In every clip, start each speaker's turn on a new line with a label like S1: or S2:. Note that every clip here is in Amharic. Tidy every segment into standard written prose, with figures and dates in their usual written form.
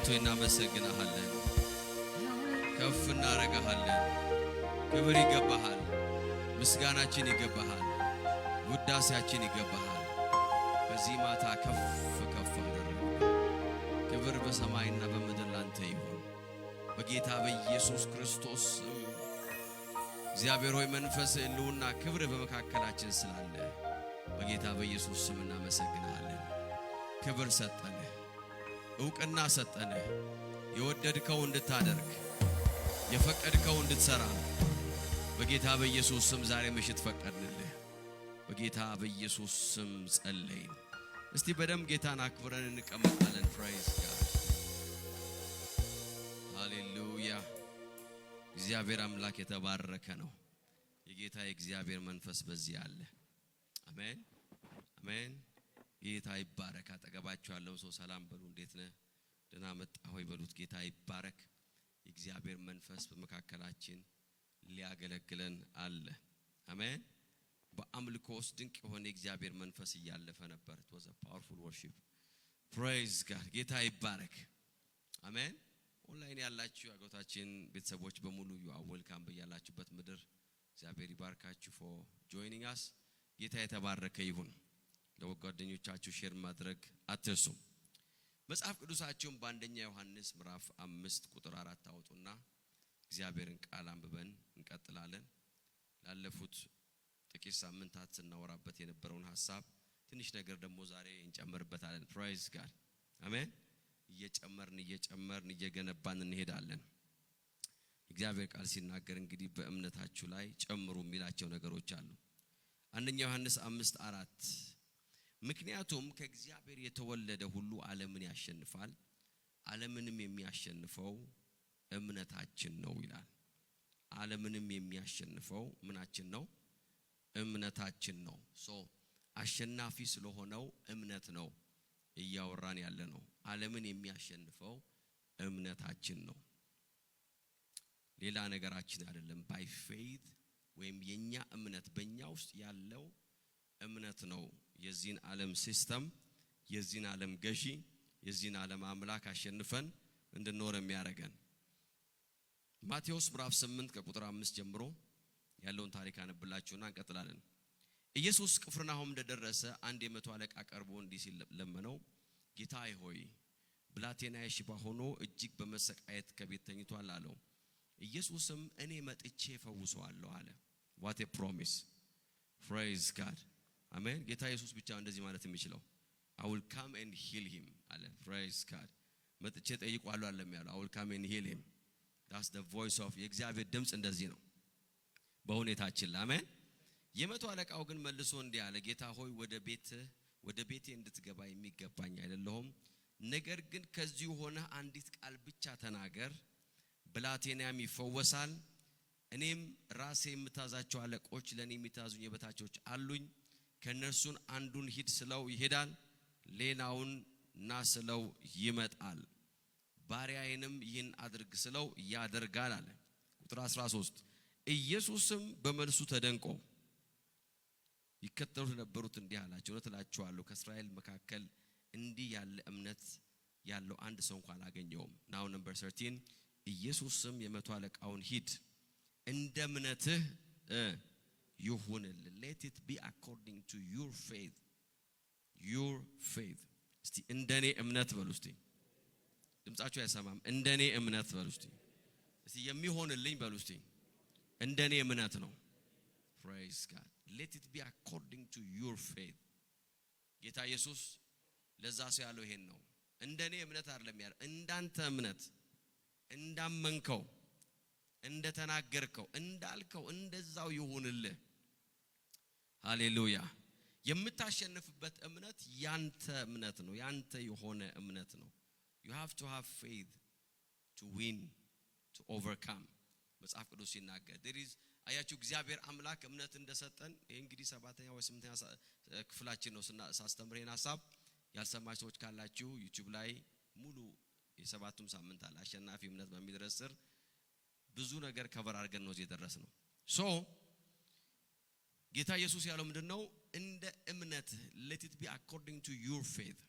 S1: አባት ሆይ እናመሰግናለን ከፍ እናረጋለን ክብር ይገባሃል ምስጋናችን ይገባሃል ውዳሴያችን ይገባሃል በዚህ ማታ ከፍ አደረግን ክብር በሰማይና በምድር ላንተ ይሁን በጌታ በኢየሱስ ክርስቶስ እግዚአብሔር ሆይ መንፈስ ልውና ክብር በመካከላችን ስላለ በጌታ በኢየሱስ ስም እናመሰግናለን ክብር ሰጠን ዕውቅና ሰጠን የወደድከው እንድታደርግ የፈቀድከው እንድትሰራ በጌታ በኢየሱስ ስም ዛሬ ምሽት ፈቀድንልህ በጌታ በኢየሱስ ስም ጸለይን እስቲ በደም ጌታን አክብረን እንቀመጣለን ፕራይዝ ጋድ ሃሌሉያ እግዚአብሔር አምላክ የተባረከ ነው የጌታ የእግዚአብሔር መንፈስ በዚህ አለ አሜን አሜን ጌታ ይባረክ አጠገባችሁ ያለው ሰው ሰላም በሉ እንዴት ነህ ደህና መጣ ሆይ በሉት ጌታ ይባረክ የእግዚአብሔር መንፈስ በመካከላችን ሊያገለግለን አለ አሜን በአምልኮስ ድንቅ የሆነ የእግዚአብሔር መንፈስ ያለፈ ነበር it was a powerful worship praise God ጌታ ይባረክ አሜን ኦንላይን ያላችሁ አገታችን ቤተሰቦች በሙሉ ዌልካም በያላችሁበት ምድር እግዚአብሔር ይባርካችሁ for joining us ጌታ የተባረከ ይሁን ለጓደኞቻችሁ ሼር ማድረግ አትርሱ መጽሐፍ ቅዱሳችሁን በአንደኛ ዮሐንስ ምዕራፍ 5 ቁጥር 4 አውጡና እግዚአብሔርን ቃል አንብበን እንቀጥላለን ላለፉት ጥቂት ሳምንታት ስናወራበት የነበረውን ሐሳብ ትንሽ ነገር ደግሞ ዛሬ እንጨምርበታለን ፕራይዝ ጋድ አሜን እየጨመርን እየገነባን እንሄዳለን እግዚአብሔር ቃል ሲናገር እንግዲህ በእምነታችሁ ላይ ጨምሩ የሚላቸው ነገሮች አሉ አንደኛ ዮሐንስ 5:4 ምክንያቱም ከእግዚአብሔር የተወለደ ሁሉ ዓለምን ያሸንፋል ዓለምንም የሚያሸንፈው እምነታችን ነው ይላል ዓለምንም የሚያሸንፈው ምናችን ነው እምነታችን ነው ሶ አሸናፊ ስለሆነው እምነት ነው እያወራን ያለ ነው ዓለምን የሚያሸንፈው እምነታችን ነው ሌላ ነገራችን አይደለም by faith ወይም የኛ እምነት በእኛ ውስጥ ያለው እምነት ነው የዚህን ዓለም ሲስተም የዚህን ዓለም ገዢ የዚህን ዓለም አምላክ አሸንፈን እንድንኖር የሚያረጋን ማቴዎስ ምዕራፍ 8 ከቁጥር 5 ጀምሮ ያለውን ታሪክ አነብላችሁና እንቀጥላለን ኢየሱስ ቅፍርናሆም እንደደረሰ አንድ የመቶ አለቃ ቀርቦ እንዲህ ሲል ለመነው ጌታዬ ሆይ ብላቴናዬ ሽባ ሆኖ እጅግ በመሰቃየት ከቤት ተኝቷል አለው ኢየሱስም እኔ መጥቼ ፈውሰዋለሁ አለ what a promise praise God አሜን ጌታ ኢየሱስ ብቻ እንደዚህ ማለት የሚችለው I will come and heal him አለ praise God መጥቼ ጠይቋለሁ አለ የሚያለው I will come and heal him that's the voice of የእግዚአብሔር ድምጽ እንደዚህ ነው በሁኔታችን አሜን የመቶ አለቃው ግን መልሶ እንዲህ አለ ጌታ ሆይ ወደ ቤቴ እንድትገባ የሚገባኝ አይደለሁም ነገር ግን ከዚህ ሆነ አንዲት ቃል ብቻ ተናገር ብላቴናም ይፈወሳል እኔም ራሴ የምታዛቸው አለቆች ለኔ የሚታዙኝ የበታቾች አሉኝ ከነርሱን አንዱን ሂድ ስለው ይሄዳል ሌላውን ና ስለው ይመጣል ባሪያዬንም ይህን አድርግ ስለው ያደርጋል አለ ቁጥር 13 ኢየሱስም በመልሱ ተደንቆ ይከተሉት ነበሩት እንዲህ አላቸው እውነት እላችኋለሁ ከእስራኤል መካከል እንዲህ ያለ እምነት ያለው አንድ ሰው እንኳን አላገኘውም now number 13 ኢየሱስም የመቶ አለቃውን ሂድ እንደ እምነትህ ይሁንልህ let it be according to your faith እስቲ እንደኔ እምነት በሉ እስቲ ድምጻችሁ አይሰማም እንደኔ እምነት በሉ እስቲ የሚሆንልኝ በሉ እስቲ እንደኔ እምነት ነው praise God let it be according to your faith ጌታ ኢየሱስ ለዛ ሰው ያለው ይሄን ነው እንደኔ እምነት አይደለም ያለው እንዳንተ እምነት እንዳመንከው እንደተናገርከው እንዳልከው እንደዛው ይሁንልህ ሃሌሉያ የምታሸንፍበት እምነት ያንተ እምነት ነው ያንተ የሆነ እምነት ነው you have to have faith to win to overcome መጽሐፍ ቅዱስ ሲናገር there is አያችሁ እግዚአብሔር አምላክ እምነት እንደሰጠን ይሄ እንግዲህ 7ኛ ወይ 8ኛ ክፍላችን ነው ሳስተምረን ሐሳብ ያልሰማችሁ ሰዎች ካላችሁ YouTube ላይ ሙሉ የሰባቱም ሳምንት አለ አሸናፊ እምነት በሚል ርዕስ ስር ብዙ ነገር ከቨር አድርገን ነው እዚህ ደረስነው ሶ ጌታ ኢየሱስ ያለው ምንድነው እንደ እምነት let it be according to your faith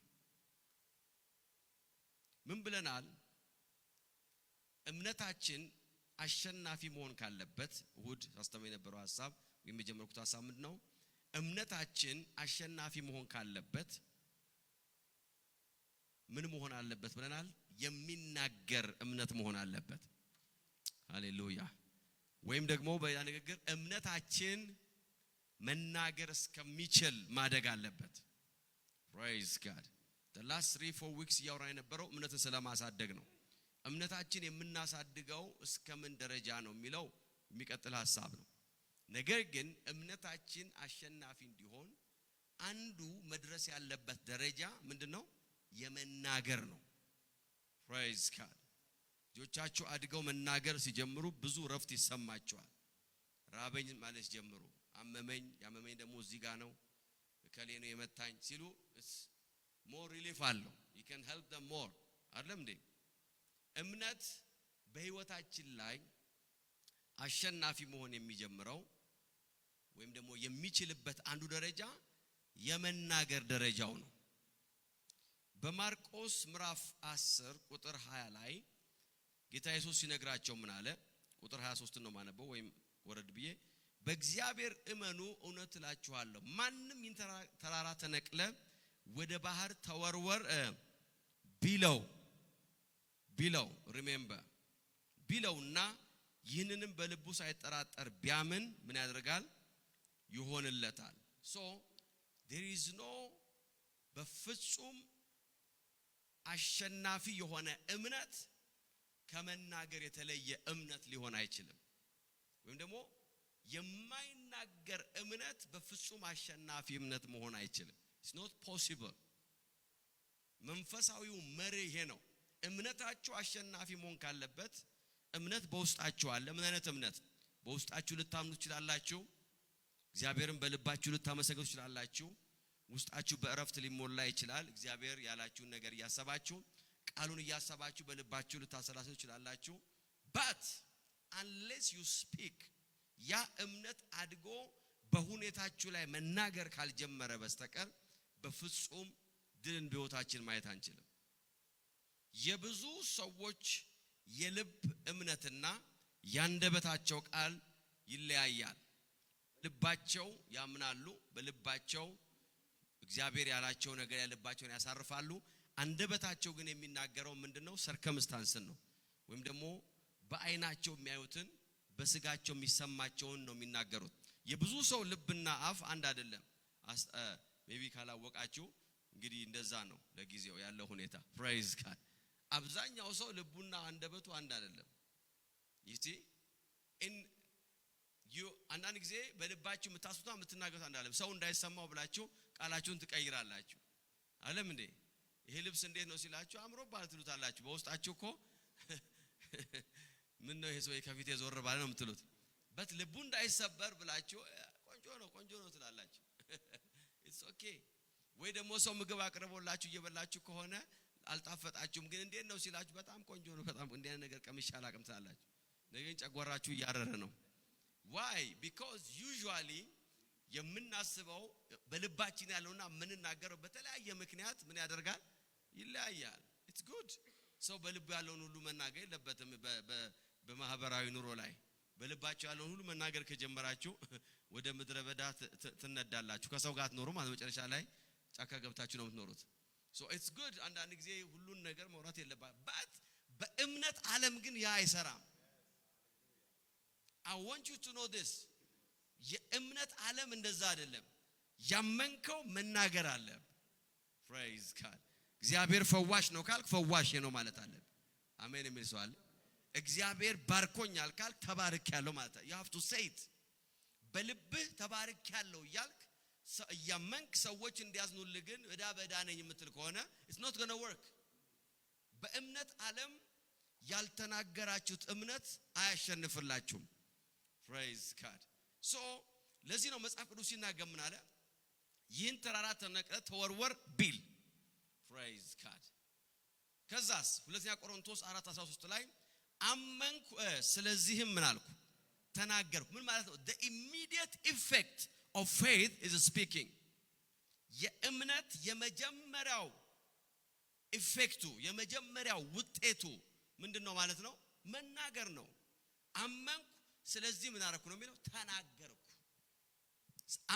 S1: ምን ብለናል እምነታችን አሸናፊ መሆን ካለበት እሁድ አስተማሪ የነበረው ሐሳብ የመጀመርኩት ሐሳብ ምንድነው? እምነታችን አሸናፊ መሆን ካለበት ምን መሆን አለበት ብለናል? የሚናገር እምነት መሆን አለበት። ሃሌሉያ። ወይም ደግሞ በሌላ ንግግር እምነታችን መናገር እስከሚችል ማደግ አለበት። praise god the last 3-4 weeks ያወራን የነበረው እምነትን ስለማሳደግ ነው። እምነታችን የምናሳድገው እስከምን ደረጃ ነው የሚለው የሚቀጥል ሐሳብ ነው። ነገር ግን እምነታችን አሸናፊ እንዲሆን አንዱ መድረስ ያለበት ደረጃ ምንድነው? የመናገር ነው። praise god ልጆቻችሁ አድገው መናገር ሲጀምሩ ብዙ ረፍት ይሰማቸዋል። ራበኝ ማለት ጀምሩ። ያመመኝ ደግሞ እዚህ ጋር ነው ከሌ ነው የመታኝ ሲሉ more relief አለው። you can help them more አይደለም እንዴ? እምነት በህይወታችን ላይ አሸናፊ መሆን የሚጀምረው ወይም ደግሞ የሚችልበት አንዱ ደረጃ የመናገር ደረጃው ነው። በማርቆስ ምዕራፍ 10 ቁጥር 20 ላይ ጌታ ኢየሱስ ሲነግራቸው ምን አለ? ቁጥር 23 ነው ማነበው ወይም ወረድ ብዬ በእግዚአብሔር እመኑ እውነት እላችኋለሁ ማንም ተራራ ተነቅለ ወደ ባህር ተወርወር ቢለው remember ቢለውና ይህንንም በልቡ ሳይጠራጠር ቢያምን ምን ያደርጋል? ይሆንለታል። so there is no በፍጹም አሸናፊ የሆነ እምነት ከመናገር የተለየ እምነት ሊሆን አይችልም። ወይም ደግሞ የማይናገር እምነት በፍጹም አሸናፊ እምነት መሆን አይችልም። it's not possible። መንፈሳዊው መሪ ይሄ ነው። እምነታችሁ አሸናፊ መሆን ካለበት እምነት በውስጣችሁ አለ። ምን አይነት እምነት? በውስጣችሁ ልታምኑ ትችላላችሁ። እግዚአብሔርን በልባችሁ ልታመሰግኑ ትችላላችሁ። ውስጣችሁ በእረፍት ሊሞላ ይችላል። እግዚአብሔር ያላችሁን ነገር ያሰባችሁ ቃሉን ያሰባችሁ በልባችሁ ልታሰላስሉ ትችላላችሁ። but unless you speak ያ እምነት አድጎ በሁኔታችሁ ላይ መናገር ካልጀመረ በስተቀር በፍጹም ድልን በህይወታችን ማየት አንችልም። የብዙ ሰዎች የልብ እምነትና ያንደበታቸው ቃል ይለያያል። ልባቸው ያምናሉ፣ በልባቸው እግዚአብሔር ያላቸው ነገር ያለባቸውን ያሳርፋሉ። አንደበታቸው ግን የሚናገረው ምንድነው? ሰርከምስታንስን ነው። ወይም ደግሞ በአይናቸው የሚያዩትን በስጋቸው የሚሰማቸውን ነው የሚናገሩት። የብዙ ሰው ልብና አፍ አንድ አይደለም። ሜቢ ካላወቃችሁ እንግዲህ እንደዛ ነው ለጊዜው ያለው ሁኔታ። praise god አብዛኛው ሰው ልቡና አንደበቱ አንድ አይደለም። ይቲ አንዳንድ ጊዜ በልባችሁ የምታስቡት የምትናገሩት አንድ አይደለም። ሰው እንዳይሰማው ብላችሁ ቃላችሁን ትቀይራላችሁ። አለም እንዴ ይሄ ልብስ እንዴት ነው ሲላችሁ አምሮባል ትሉታላችሁ። በውስጣችሁ እኮ ምን ነው ይሄ ሰው ከፊት የዞር ባለ ነው የምትሉት። በት ልቡ እንዳይሰበር ብላችሁ ቆንጆ ነው ትላላችሁ። it's okay። ወይ ደግሞ ሰው ምግብ አቅርቦላችሁ እየበላችሁ ከሆነ አልጣፈጣችሁም፣ ግን እንዴት ነው ሲላችሁ በጣም ቆንጆ ነው፣ በጣም እንደ ነገር ቀምሻ አላቅም ትላላችሁ። ነገር ግን ጨጓራችሁ እያረረ ነው። why? because usually የምናስበው በልባችን ያለውና የምንናገረው በተለያየ ምክንያት ምን ያደርጋል? ይለያያል። it's good። ሰው በልቡ ያለውን ሁሉ መናገር የለበትም። በማህበራዊ ኑሮ ላይ በልባችሁ ያለውን ሁሉ መናገር ከጀመራችሁ ወደ ምድረ በዳ ትነዳላችሁ። ከሰው ጋር ትኖሩ ማለት መጨረሻ ላይ ጫካ ገብታችሁ ነው የምትኖሩት። so it's good አንዳንድ ጊዜ ሁሉን ነገር ማውራት የለባችሁ። but በእምነት ዓለም ግን ያ አይሰራም። I want you to know this። የእምነት ዓለም እንደዛ አይደለም። ያመንከው መናገር አለ። praise god እግዚአብሔር ፈዋሽ ነው ካልክ ፈዋሽ ነው ማለት አለ። አሜን የሚል ሰው አለ። እግዚአብሔር ባርኮኛል ካልክ ተባርኬያለሁ ማለት you have to say it። በልብህ ተባርኬያለሁ ያልክ ያመንክ ሰዎች እንዲያዝኑልህ ግን በዳ ነኝ የምትል ከሆነ it's not going to work። በእምነት ዓለም ያልተናገራችሁት እምነት አያሸንፍላችሁም። praise god so ለዚህ ነው መጽሐፍ ቅዱስ ሲናገር ምን አለ? ይህን ተራራ ተነቅለ ተወርወር ቢል praise god። ከዛስ ሁለተኛ ቆሮንቶስ 4:13 ላይ አመንኩ ስለዚህም ምን አልኩ? ተናገርኩ። ምን ማለት ነው? the immediate effect of faith is speaking። የእምነት የመጀመሪያው ኢፌክቱ የመጀመሪያው ውጤቱ ምንድነው ማለት ነው? መናገር ነው። አመንኩ ስለዚህ ምን አረኩ ነው የሚለው ተናገርኩ።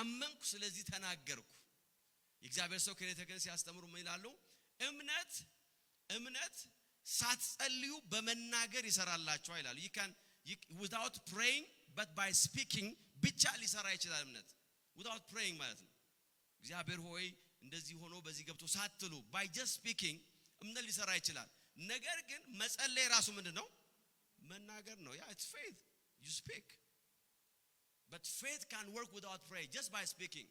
S1: አመንኩ ስለዚህ ተናገርኩ። የእግዚአብሔር ሰው ከኔ ተገን ሲያስተምሩ ምን ይላሉ? እምነት ሳትጸልዩ በመናገር ይሰራላችሁ ይላሉ። without praying but by speaking ብቻ ሊሰራ ይችላል እምነት without praying ማለት ነው። እግዚአብሔር ሆይ እንደዚህ ሆኖ በዚህ ገብቶ ሳትሉ by just speaking እምነት ሊሰራ ይችላል። ነገር ግን መጸለይ ራሱ ምንድነው? መናገር ነው። it's faith, you speak, but faith can work without prayer just by speaking.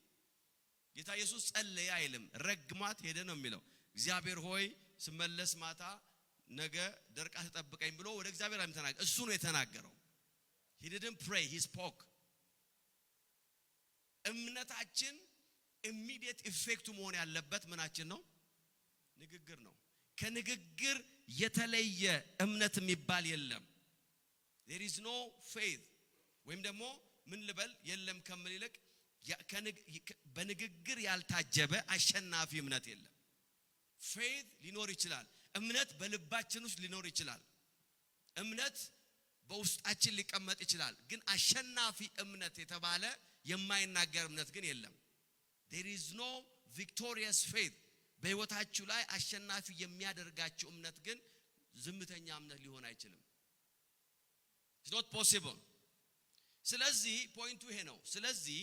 S1: ጌታ ኢየሱስ ጸለየ አይልም፣ ረግማት ሄደ ነው የሚለው። እግዚአብሔር ሆይ ስመለስ ማታ ነገ ደርቃ ተጠብቀኝ ብሎ ወደ እግዚአብሔር ተናገረ። እሱ ነው የተናገረው። he didn't pray, he spoke. እምነታችን immediate effect መሆን ያለበት ምናችን ነው? ንግግር ነው። ከንግግር የተለየ እምነት የሚባል የለም። there is no faith ወይም ደግሞ ምን ልበል የለም ከመል ይልቅ በንግግር ያልታጀበ አሸናፊ እምነት የለም። faith ሊኖር ይችላል። እምነት በልባችን ውስጥ ሊኖር ይችላል። እምነት በውስጣችን ሊቀመጥ ይችላል። ግን አሸናፊ እምነት የተባለ የማይናገር እምነት ግን የለም። there is no victorious faith በህይወታችሁ ላይ አሸናፊ የሚያደርጋችሁ እምነት ግን ዝምተኛ እምነት ሊሆን አይችልም። it's not possible። ስለዚህ ፖይንቱ ይሄ ነው። ስለዚህ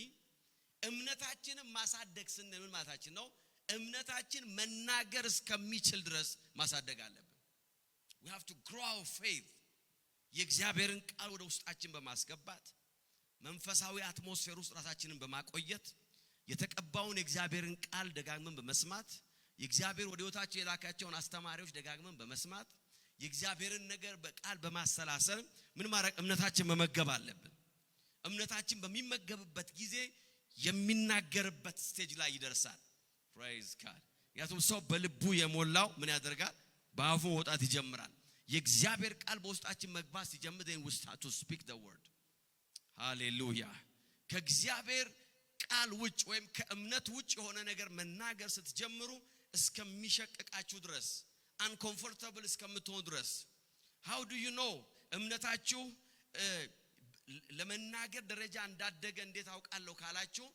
S1: እምነታችንን ማሳደግ ስንል ምን ማለታችን ነው? እምነታችን መናገር እስከሚችል ድረስ ማሳደግ አለብን። we have to grow our faith። የእግዚአብሔርን ቃል ወደ ውስጣችን በማስገባት መንፈሳዊ አትሞስፌር ውስጥ ራሳችንን በማቆየት የተቀባውን የእግዚአብሔርን ቃል ደጋግመን በመስማት የእግዚአብሔር ወደ ህይወታችን የላካቸውን አስተማሪዎች ደጋግመን በመስማት የእግዚአብሔርን ነገር በቃል በማሰላሰል ምን ማድረግ እምነታችን መመገብ አለብን። እምነታችን በሚመገብበት ጊዜ የሚናገርበት ስቴጅ ላይ ይደርሳል። praise God። ያቱም ሰው በልቡ የሞላው ምን ያደርጋል? በአፉ ወጣት ይጀምራል። የእግዚአብሔር ቃል በውስጣችን መግባት ሲጀምር then we start to speak the word። ሃሌሉያ። ከእግዚአብሔር ቃል ውጭ ወይም ከእምነት ውጭ የሆነ ነገር መናገር ስትጀምሩ እስከሚሸቀቃችሁ ድረስ uncomfortable እስከምትሆኑ ድረስ how do you know እምነታችሁ ለመናገር ደረጃ እንዳደገ እንዴት አውቃለሁ ካላችሁ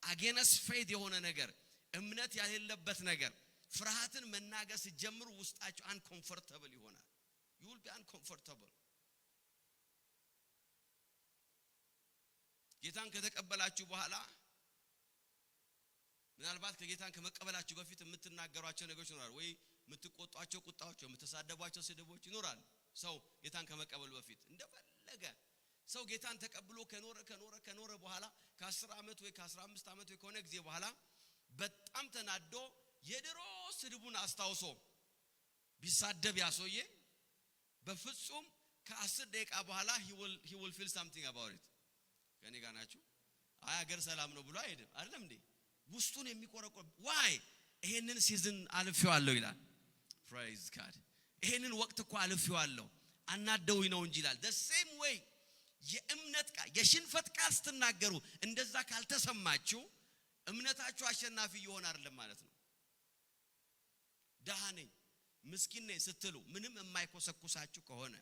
S1: against faith የሆነ ነገር እምነት ያለበት ነገር ፍርሃትን መናገር ሲጀምሩ ውስጣችሁ uncomfortable ይሆናል። you will be uncomfortable። ጌታን ከተቀበላችሁ በኋላ ምናልባት ከጌታን ከመቀበላችሁ በፊት የምትናገሯቸው ነገሮች ይኖራል ወይ የምትቆጧቸው ቁጣዎች የምትሳደቧቸው ስድቦች ይኖራል። ሰው ጌታን ከመቀበሉ በፊት እንደፈለገ ሰው ጌታን ተቀብሎ ከኖረ በኋላ ከ10 አመት ወይ ከ15 አመት ወይ ከሆነ ጊዜ በኋላ በጣም ተናዶ የድሮ ስድቡን አስታውሶ ቢሳደብ ያሶዬ በፍጹም ከ10 ደቂቃ በኋላ he will feel something about it። ከኔ ጋር ናችሁ? አይ ሀገር ሰላም ነው ብሎ አይደለም አይደለም እንዴ? ውስጡን የሚቆረቆር why ይሄንን ሲዝን አልፌዋለሁ ይላል። praise God። ይሄንን ወቅት እኮ አልፌዋለሁ አናደውኝ ነው እንጂ ይላል። the same way የእምነት ቃል የሽንፈት ቃል ስትናገሩ እንደዛ ካልተሰማችሁ እምነታችሁ አሸናፊ ይሆን አይደለም ማለት ነው። ደሃ ነኝ ምስኪን ነኝ ስትሉ ምንም የማይኮሰኩሳችሁ ከሆነ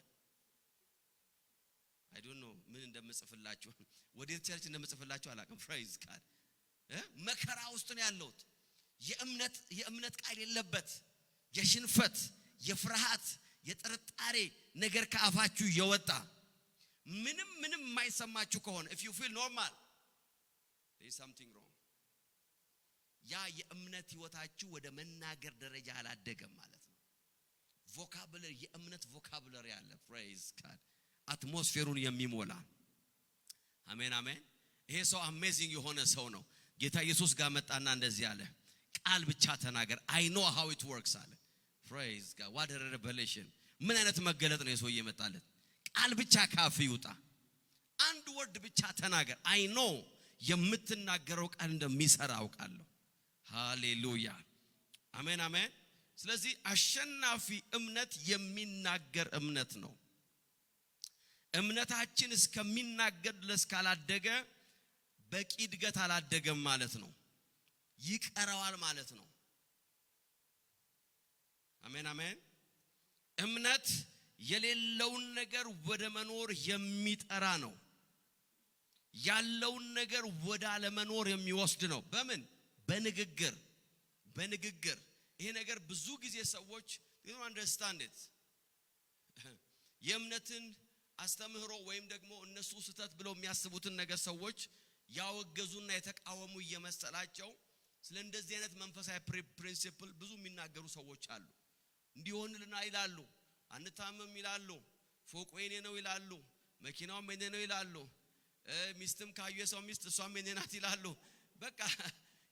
S1: I don't know ምን እንደምጽፍላችሁ ወዴት ቸርች እንደምጽፍላችሁ አላውቅም። praise God። መከራ ውስጥ ነው ያለሁት የእምነት ቃል የለበት የሽንፈት የፍርሃት የጥርጣሬ ነገር ከአፋችሁ የወጣ ምንም የማይሰማችሁ ከሆነ if you feel normal there is something wrong። ያ የእምነት ህይወታችሁ ወደ መናገር ደረጃ አላደገም ማለት ነው። ቮካቡላሪ የእምነት ቮካቡላሪ አለ። praise God። አትሞስፌሩን የሚሞላ አሜን አሜን። ይሄ ሰው አሜዚንግ የሆነ ሰው ነው። ጌታ ኢየሱስ ጋር መጣና እንደዚህ አለ፣ ቃል ብቻ ተናገር I know how it works አለ። praise God። what a revelation። ምን አይነት መገለጥ ነው የሰው የመጣለት? ቃል ብቻ ካፍ ይውጣ፣ አንድ ወርድ ብቻ ተናገር I know የምትናገረው ቃል እንደሚሰራ አውቃለሁ። ሃሌሉያ አሜን አሜን። ስለዚህ አሸናፊ እምነት የሚናገር እምነት ነው። እምነታችን እስከሚናገር ድረስ ካላደገ በቂ እድገት አላደገም ማለት ነው። ይቀራዋል ማለት ነው። አሜን አሜን። እምነት የሌለውን ነገር ወደ መኖር የሚጠራ ነው። ያለውን ነገር ወደ አለመኖር የሚወስድ ነው። በምን? በንግግር ይሄ ነገር ብዙ ጊዜ ሰዎች you understand it የእምነትን አስተምህሮ ወይም ደግሞ እነሱ ስተት ብለው የሚያስቡትን ነገር ሰዎች ያወገዙና የተቃወሙ እየመሰላቸው ስለ እንደዚህ አይነት መንፈሳዊ ፕሪንሲፕል ብዙ የሚናገሩ ሰዎች አሉ። እንዲሆንልና ይላሉ፣ አንታመም ይላሉ፣ ፎቅ የኔ ነው ይላሉ፣ መኪናውም የኔ ነው ይላሉ፣ ሚስትም ካዩ የሰው ሚስት እሷም የኔ ናት ይላሉ። በቃ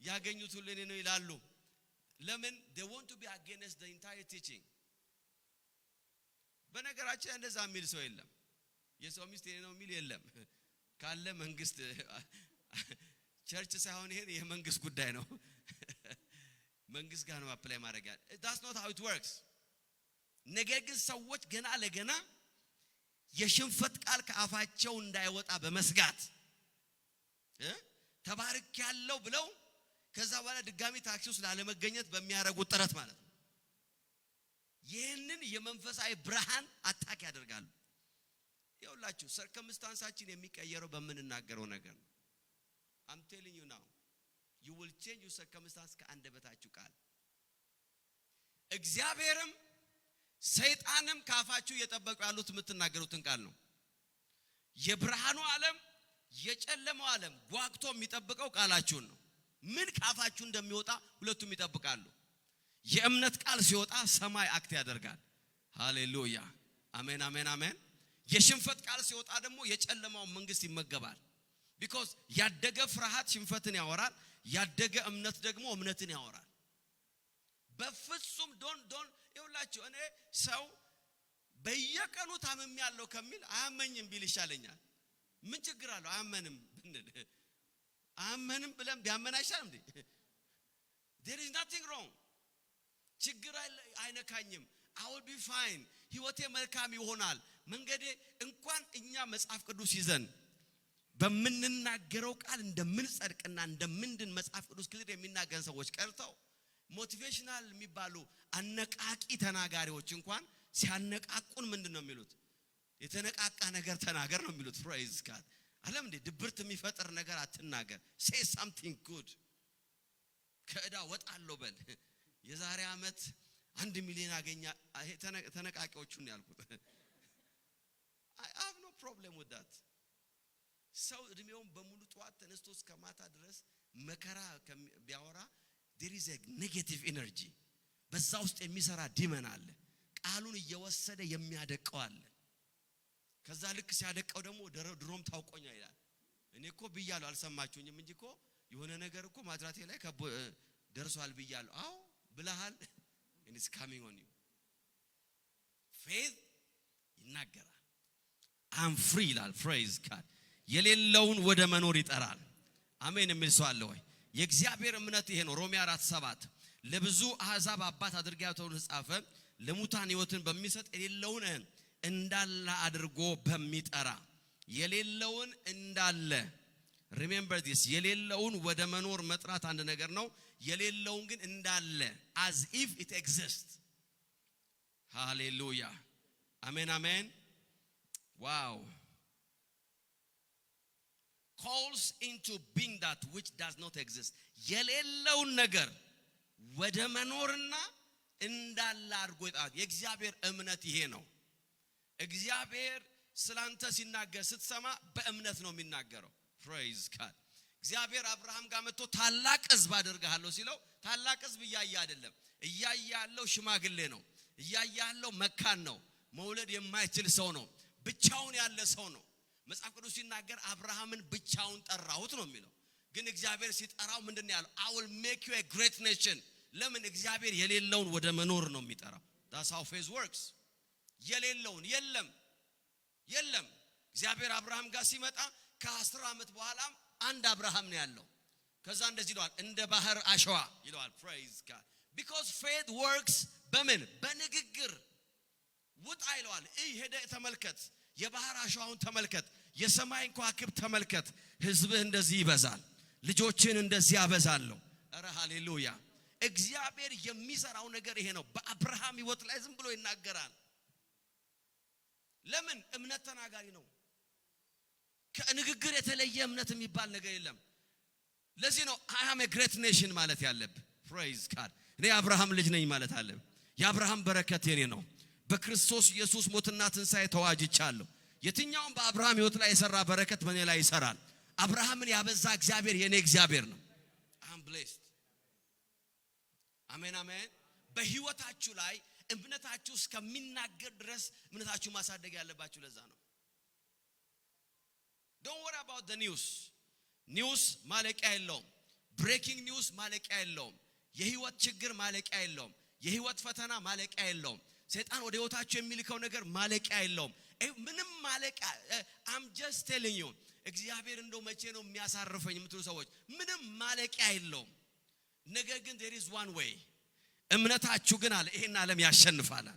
S1: ያገኙት ሁሉ የኔ ነው ይላሉ። ለምን? they want to be against the entire teaching። በነገራችን እንደዛ የሚል ሰው የለም። የሰው ሚስት የኔ ነው የሚል የለም። ካለ መንግስት ቸርች ሳይሆን ይሄ የመንግስት ጉዳይ ነው። መንግስት ጋር ነው አፕላይ ማድረግ ያለ። that's not how it works። ነገር ግን ሰዎች ገና ለገና የሽንፈት ቃል ከአፋቸው እንዳይወጣ በመስጋት ተባርክ ያለው ብለው ከዛ በኋላ ድጋሚ ታክሲ ውስጥ ላለመገኘት በሚያረጉት ጥረት ማለት ነው ይህንን የመንፈሳዊ ብርሃን አታክ ያደርጋሉ። ይኸውላችሁ ሰርከምስታንሳችን የሚቀየረው በምንናገረው ነገር ነው። I'm telling you now you will change your circumstance ከአንደበታችሁ ቃል። እግዚአብሔርም ሰይጣንም ካፋችሁ እየጠበቁ ያሉት የምትናገሩትን ቃል ነው። የብርሃኑ ዓለም የጨለማው ዓለም ጓግቶ የሚጠብቀው ቃላችሁን ነው። ምን ካፋችሁ እንደሚወጣ ሁለቱም ይጠብቃሉ። የእምነት ቃል ሲወጣ ሰማይ አክት ያደርጋል። ሃሌሉያ አሜን አሜን አሜን። የሽንፈት ቃል ሲወጣ ደግሞ የጨለማው መንግስት ይመገባል። because ያደገ ፍርሃት ሽንፈትን ያወራል፣ ያደገ እምነት ደግሞ እምነትን ያወራል። በፍጹም ዶን ይውላችሁ እኔ ሰው በየቀኑ ታመም ያለው ከሚል አያመኝም ቢል ይሻለኛል። ምን ችግር አለው? አያመንም ብለን ቢያመን አይሻልም እንዴ? there is nothing wrong። ችግር አይነካኝም። I will be fine። ህይወቴ መልካም ይሆናል። መንገዴ እንኳን እኛ መጽሐፍ ቅዱስ ይዘን በመንናገረው ቃል እንደምንጸድቅና እንደምንድን መጽሐፍ ቅዱስ ክሊር የሚናገር ሰዎች ቀርተው ሞቲቬሽናል የሚባሉ አነቃቂ ተናጋሪዎች እንኳን ሲያነቃቁን ምንድነው የሚሉት? የተነቃቃ ነገር ተናገር ነው የሚሉት። praise God። ዓለም እንደ ድብርት የሚፈጥር ነገር አትናገር። say something good። ከዕዳ ወጣለሁ በል። የዛሬ ዓመት 1 ሚሊዮን አገኛ ተነቃቂዎቹን ያልኩት። I have no problem with that። ሰው እድሜውን በሙሉ ጧት ተነስቶ እስከ ማታ ድረስ መከራ ቢያወራ there is a negative energy። በዛ ውስጥ የሚሰራ ዲመን አለ። ቃሉን እየወሰደ የሚያደቀው አለ። ከዛ ልክ ሲያደቀው ደግሞ ድሮም ታውቆኛ ይላል። እኔ እኮ ብያለሁ አልሰማችሁኝም እንጂ እኮ የሆነ ነገር እኮ ማድራቴ ላይ ደርሷል ብያለሁ። አዎ ብለሃል። and it's coming on you። faith ይናገራል። I'm free ይላል። praise God። የሌለውን ወደ መኖር ይጠራል። አሜን የሚል ሰው አለ ወይ? የእግዚአብሔር እምነት ይሄ ነው። ሮሜ 4:7 ለብዙ አሕዛብ አባት አድርጋቸው ተጻፈ ለሙታን ሕይወትን በሚሰጥ የሌለውን እንዳለ አድርጎ በሚጠራ የሌለውን እንዳለ remember this የሌለውን ወደ መኖር መጥራት አንድ ነገር ነው። የሌለውን ግን እንዳለ as if it exists። ሃሌሉያ አሜን አሜን። wow calls into being that which does not exist። የሌለውን ነገር ወደ መኖርና እንዳለ አድርጎ ይጣት። የእግዚአብሔር እምነት ይሄ ነው። እግዚአብሔር ስላንተ ሲናገር ስትሰማ በእምነት ነው የሚናገረው። praise God። እግዚአብሔር አብርሃም ጋር መጥቶ ታላቅ ሕዝብ አደርግሃለሁ ሲለው ታላቅ ሕዝብ እያየ አይደለም። እያየ ያለው ሽማግሌ ነው። እያየ ያለው መካን ነው። መውለድ የማይችል ሰው ነው። ብቻውን ያለ ሰው ነው። መጽሐፍ ቅዱስ ሲናገር አብርሃምን ብቻውን ጠራሁት ነው የሚለው። ግን እግዚአብሔር ሲጠራው ምንድነው ያለው? I will make you a great nation። ለምን? እግዚአብሔር የሌለውን ወደ መኖር ነው የሚጠራው። that's how faith works። የሌለውን የለም። እግዚአብሔር አብርሃም ጋር ሲመጣ ከ10 ዓመት በኋላ አንድ አብርሃም ነው ያለው። ከዛ እንደዚህ ይለዋል፣ እንደ ባህር አሸዋ ይለዋል። praise God። because faith works በምን? በንግግር። ውጣ ይለዋል። ሄደ ተመልከት፣ የባህር አሸዋውን ተመልከት፣ የሰማይን ከዋክብት ተመልከት። ህዝብህ እንደዚህ ይበዛል፣ ልጆችን እንደዚህ ያበዛለሁ። ኧረ ሃሌሉያ። እግዚአብሔር የሚሰራው ነገር ይሄ ነው። በአብርሃም ሕይወት ላይ ዝም ብሎ ይናገራል። ለምን እምነት ተናጋሪ ነው ከንግግር የተለየ እምነት የሚባል ነገር የለም ለዚህ ነው I am a great nation ማለት ያለብህ praise God እኔ አብርሃም ልጅ ነኝ ማለት አለብህ የአብርሃም በረከት የኔ ነው በክርስቶስ ኢየሱስ ሞትና ትንሳኤ ተዋጅቻለሁ የትኛውም በአብርሃም ሕይወት ላይ የሰራ በረከት በእኔ ላይ ይሰራል አብርሃምን ያበዛ እግዚአብሔር የኔ እግዚአብሔር ነው I am blessed አሜን አሜን በህይወታችሁ ላይ እምነታችሁ እስከሚናገር ድረስ እምነታችሁ ማሳደግ ያለባችሁ ለዛ ነው Don't worry about the news ማለቂያ የለውም breaking news ማለቂያ የለውም የህይወት ችግር ማለቂያ የለውም የህይወት ፈተና ማለቂያ የለውም ሰይጣን ወደ ህይወታችሁ የሚልከው ነገር ማለቂያ የለውም ምንም ማለቂያ I'm just telling you እግዚአብሔር እንደው መቼ ነው የሚያሳርፈኝ የምትሉ ሰዎች ምንም ማለቂያ የለውም ነገር ግን there is one way እምነታችሁ ግን አለ ይሄን ዓለም ያሸንፋል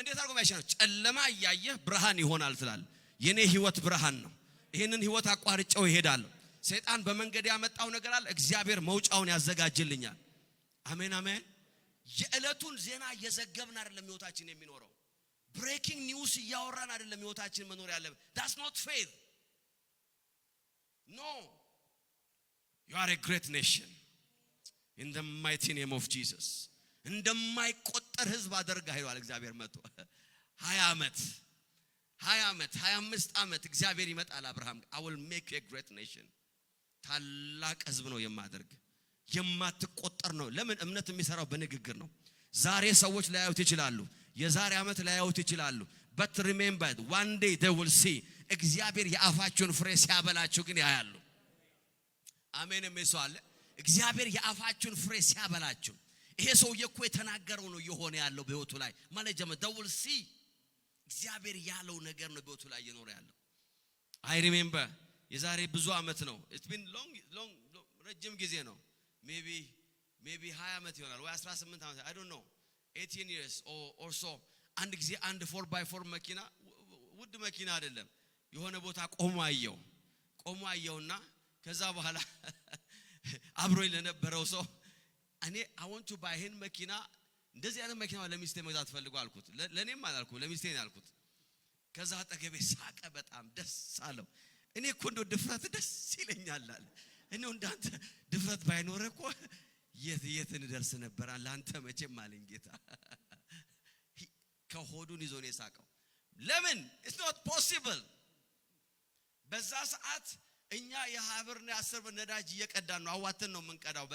S1: እንዴት አድርጎ ያሸንፋል ጨለማ ያያየ ብርሃን ይሆናል ትላል የኔ ህይወት ብርሃን ነው ይሄንን ህይወት አቋርጬው ይሄዳለሁ ሰይጣን በመንገድ ያመጣው ነገር አለ እግዚአብሔር መውጫውን ያዘጋጅልኛል አሜን አሜን የዕለቱን ዜና እየዘገብን አይደለም ህይወታችን የሚኖረው breaking news እያወራን አይደለም ህይወታችን መኖር ያለበት that's not faith no you are a great nation in the mighty name of Jesus እንደማይቆጠር ህዝብ አደርጋለሁ ይላል እግዚአብሔር መጥቶ 20 ዓመት 25 ዓመት እግዚአብሔር ይመጣል አብርሃም I will make you a great nation ታላቅ ህዝብ ነው የማደርግ የማትቆጠር ነው ለምን እምነት የሚሰራው በንግግር ነው ዛሬ ሰዎች ላያዩት ይችላሉ የዛሬ ዓመት ላያዩት ይችላሉ but remember one day they will see እግዚአብሔር የአፋችሁን ፍሬ ሲያበላችሁ ግን ያያሉ አሜን የሚሰዋለ እግዚአብሔር የአፋችሁን ፍሬ ሲያበላችሁ ይሄ ሰውዬ እኮ የተናገረው ነው የሆነ ያለው በህይወቱ ላይ ማለት ጀመ they will see እግዚአብሔር ያለው ነገር ነው በህይወቱ ላይ እየኖረ ያለው I remember የዛሬ ብዙ ዓመት ነው it's been long ረጅም ጊዜ ነው maybe 20 ዓመት ይሆናል ወይ 18 ዓመት I don't know 18 years or so አንድ ጊዜ አንድ 4x4 መኪና ውድ መኪና አይደለም የሆነ ቦታ ቆሞ አየውና ከዛ በኋላ አብሮኝ ለነበረው ሰው እኔ I want to buy ይሄን መኪና እንደዚህ አይነት መኪና ለሚስቴ መግዛት ፈልገው አልኩት ለኔም አላልኩ ለሚስቴ ነው አልኩት ከዛ አጠገቤ ሳቀ በጣም ደስ አለው እኔ እኮ እንደው ድፍረት ደስ ይለኛል አለ እኔው እንዳንተ ድፍረት ባይኖር እኮ የት እንደርስ ነበር አላንተ መቼም አለኝ ጌታ ከሆዱን ይዞ ነው የሳቀው ለምን it's not possible በዛ ሰዓት እኛ የሀብርና ያስር ነዳጅ እየቀዳን ነው አዋተን ነው የምንቀዳው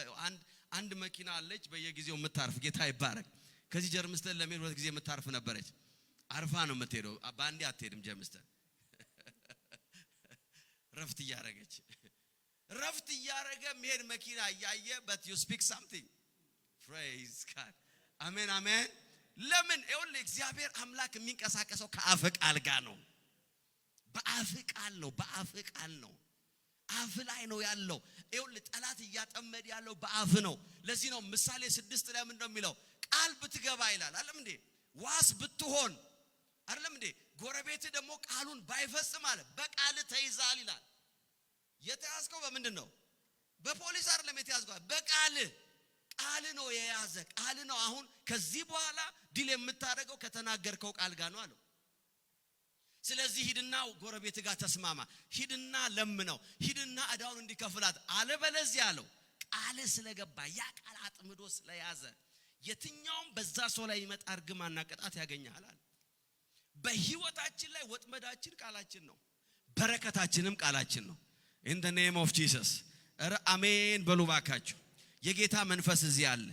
S1: አንድ መኪና አለች በየጊዜው የምታርፍ ጌታ ይባረክ ከዚህ ጀርምስተን ለምን ሁለት ጊዜ የምታርፍ ነበረች አርፋ ነው የምትሄደው ባንዴ አትሄድም ጀርምስተን ረፍት እያረገ መሄድ መኪና እያየ but you speak something praise God አሜን አሜን ለምን ይሁን እግዚአብሔር አምላክ የሚንቀሳቀሰው ከአፍ ቃል ጋር ነው በአፍ ቃል ነው አፍ ላይ ነው ያለው ይሁን ጠላት እያጠመደ ያለው በአፍ ነው ለዚህ ነው ምሳሌ 6 ላይ ምን እንደሚለው ቃል ብትገባ ይላል አይደል እንዴ ዋስ ብትሆን አይደል እንዴ ጎረቤት ደግሞ ቃሉን ባይፈጽም አለ በቃል ተይዛል ይላል የተያዝከው በምንድነው በፖሊስ አይደለም የተያዝከው በቃል ነው የያዘ ቃል ነው አሁን ከዚህ በኋላ ዲል የምታደርገው ከተናገርከው ቃል ጋር ነው አለው ስለዚህ ሂድና ጎረቤት ጋር ተስማማ ሂድና ለምነው ሂድና አዳውን እንዲከፍላት አለበለዚያ አለው ቃል ስለገባ ያ ቃል አጥምዶ ስለያዘ የትኛውም በዛ ሰው ላይ ይመጣ እርግማና ቅጣት ያገኛል አለ በህይወታችን ላይ ወጥመዳችን ቃላችን ነው በረከታችንም ቃላችን ነው in the name of Jesus አሜን በሉ ባካችሁ የጌታ መንፈስ እዚህ አለ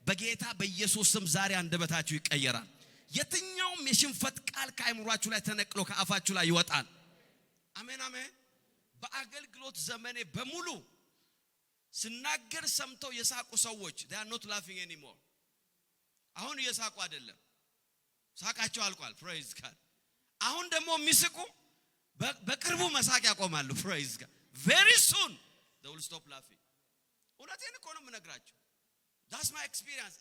S1: በጌታ በኢየሱስ ስም ዛሬ አንደበታችሁ ይቀየራል የትኛውም የሽንፈት ቃል ከአይምሯችሁ ላይ ተነቅሎ ከአፋችሁ ላይ ይወጣል አሜን አሜን በአገልግሎት ዘመኔ በሙሉ ስናገር ሰምተው የሳቁ ሰዎች they are not laughing anymore አሁን የሳቁ አይደለም ሳቃቸው አልቋል praise God አሁን ደግሞ የሚስቁ በቅርቡ መሳቅ ያቆማሉ praise God very soon they will stop laughing እውነቴን እኮ ነው የምነግራችሁ that's my experience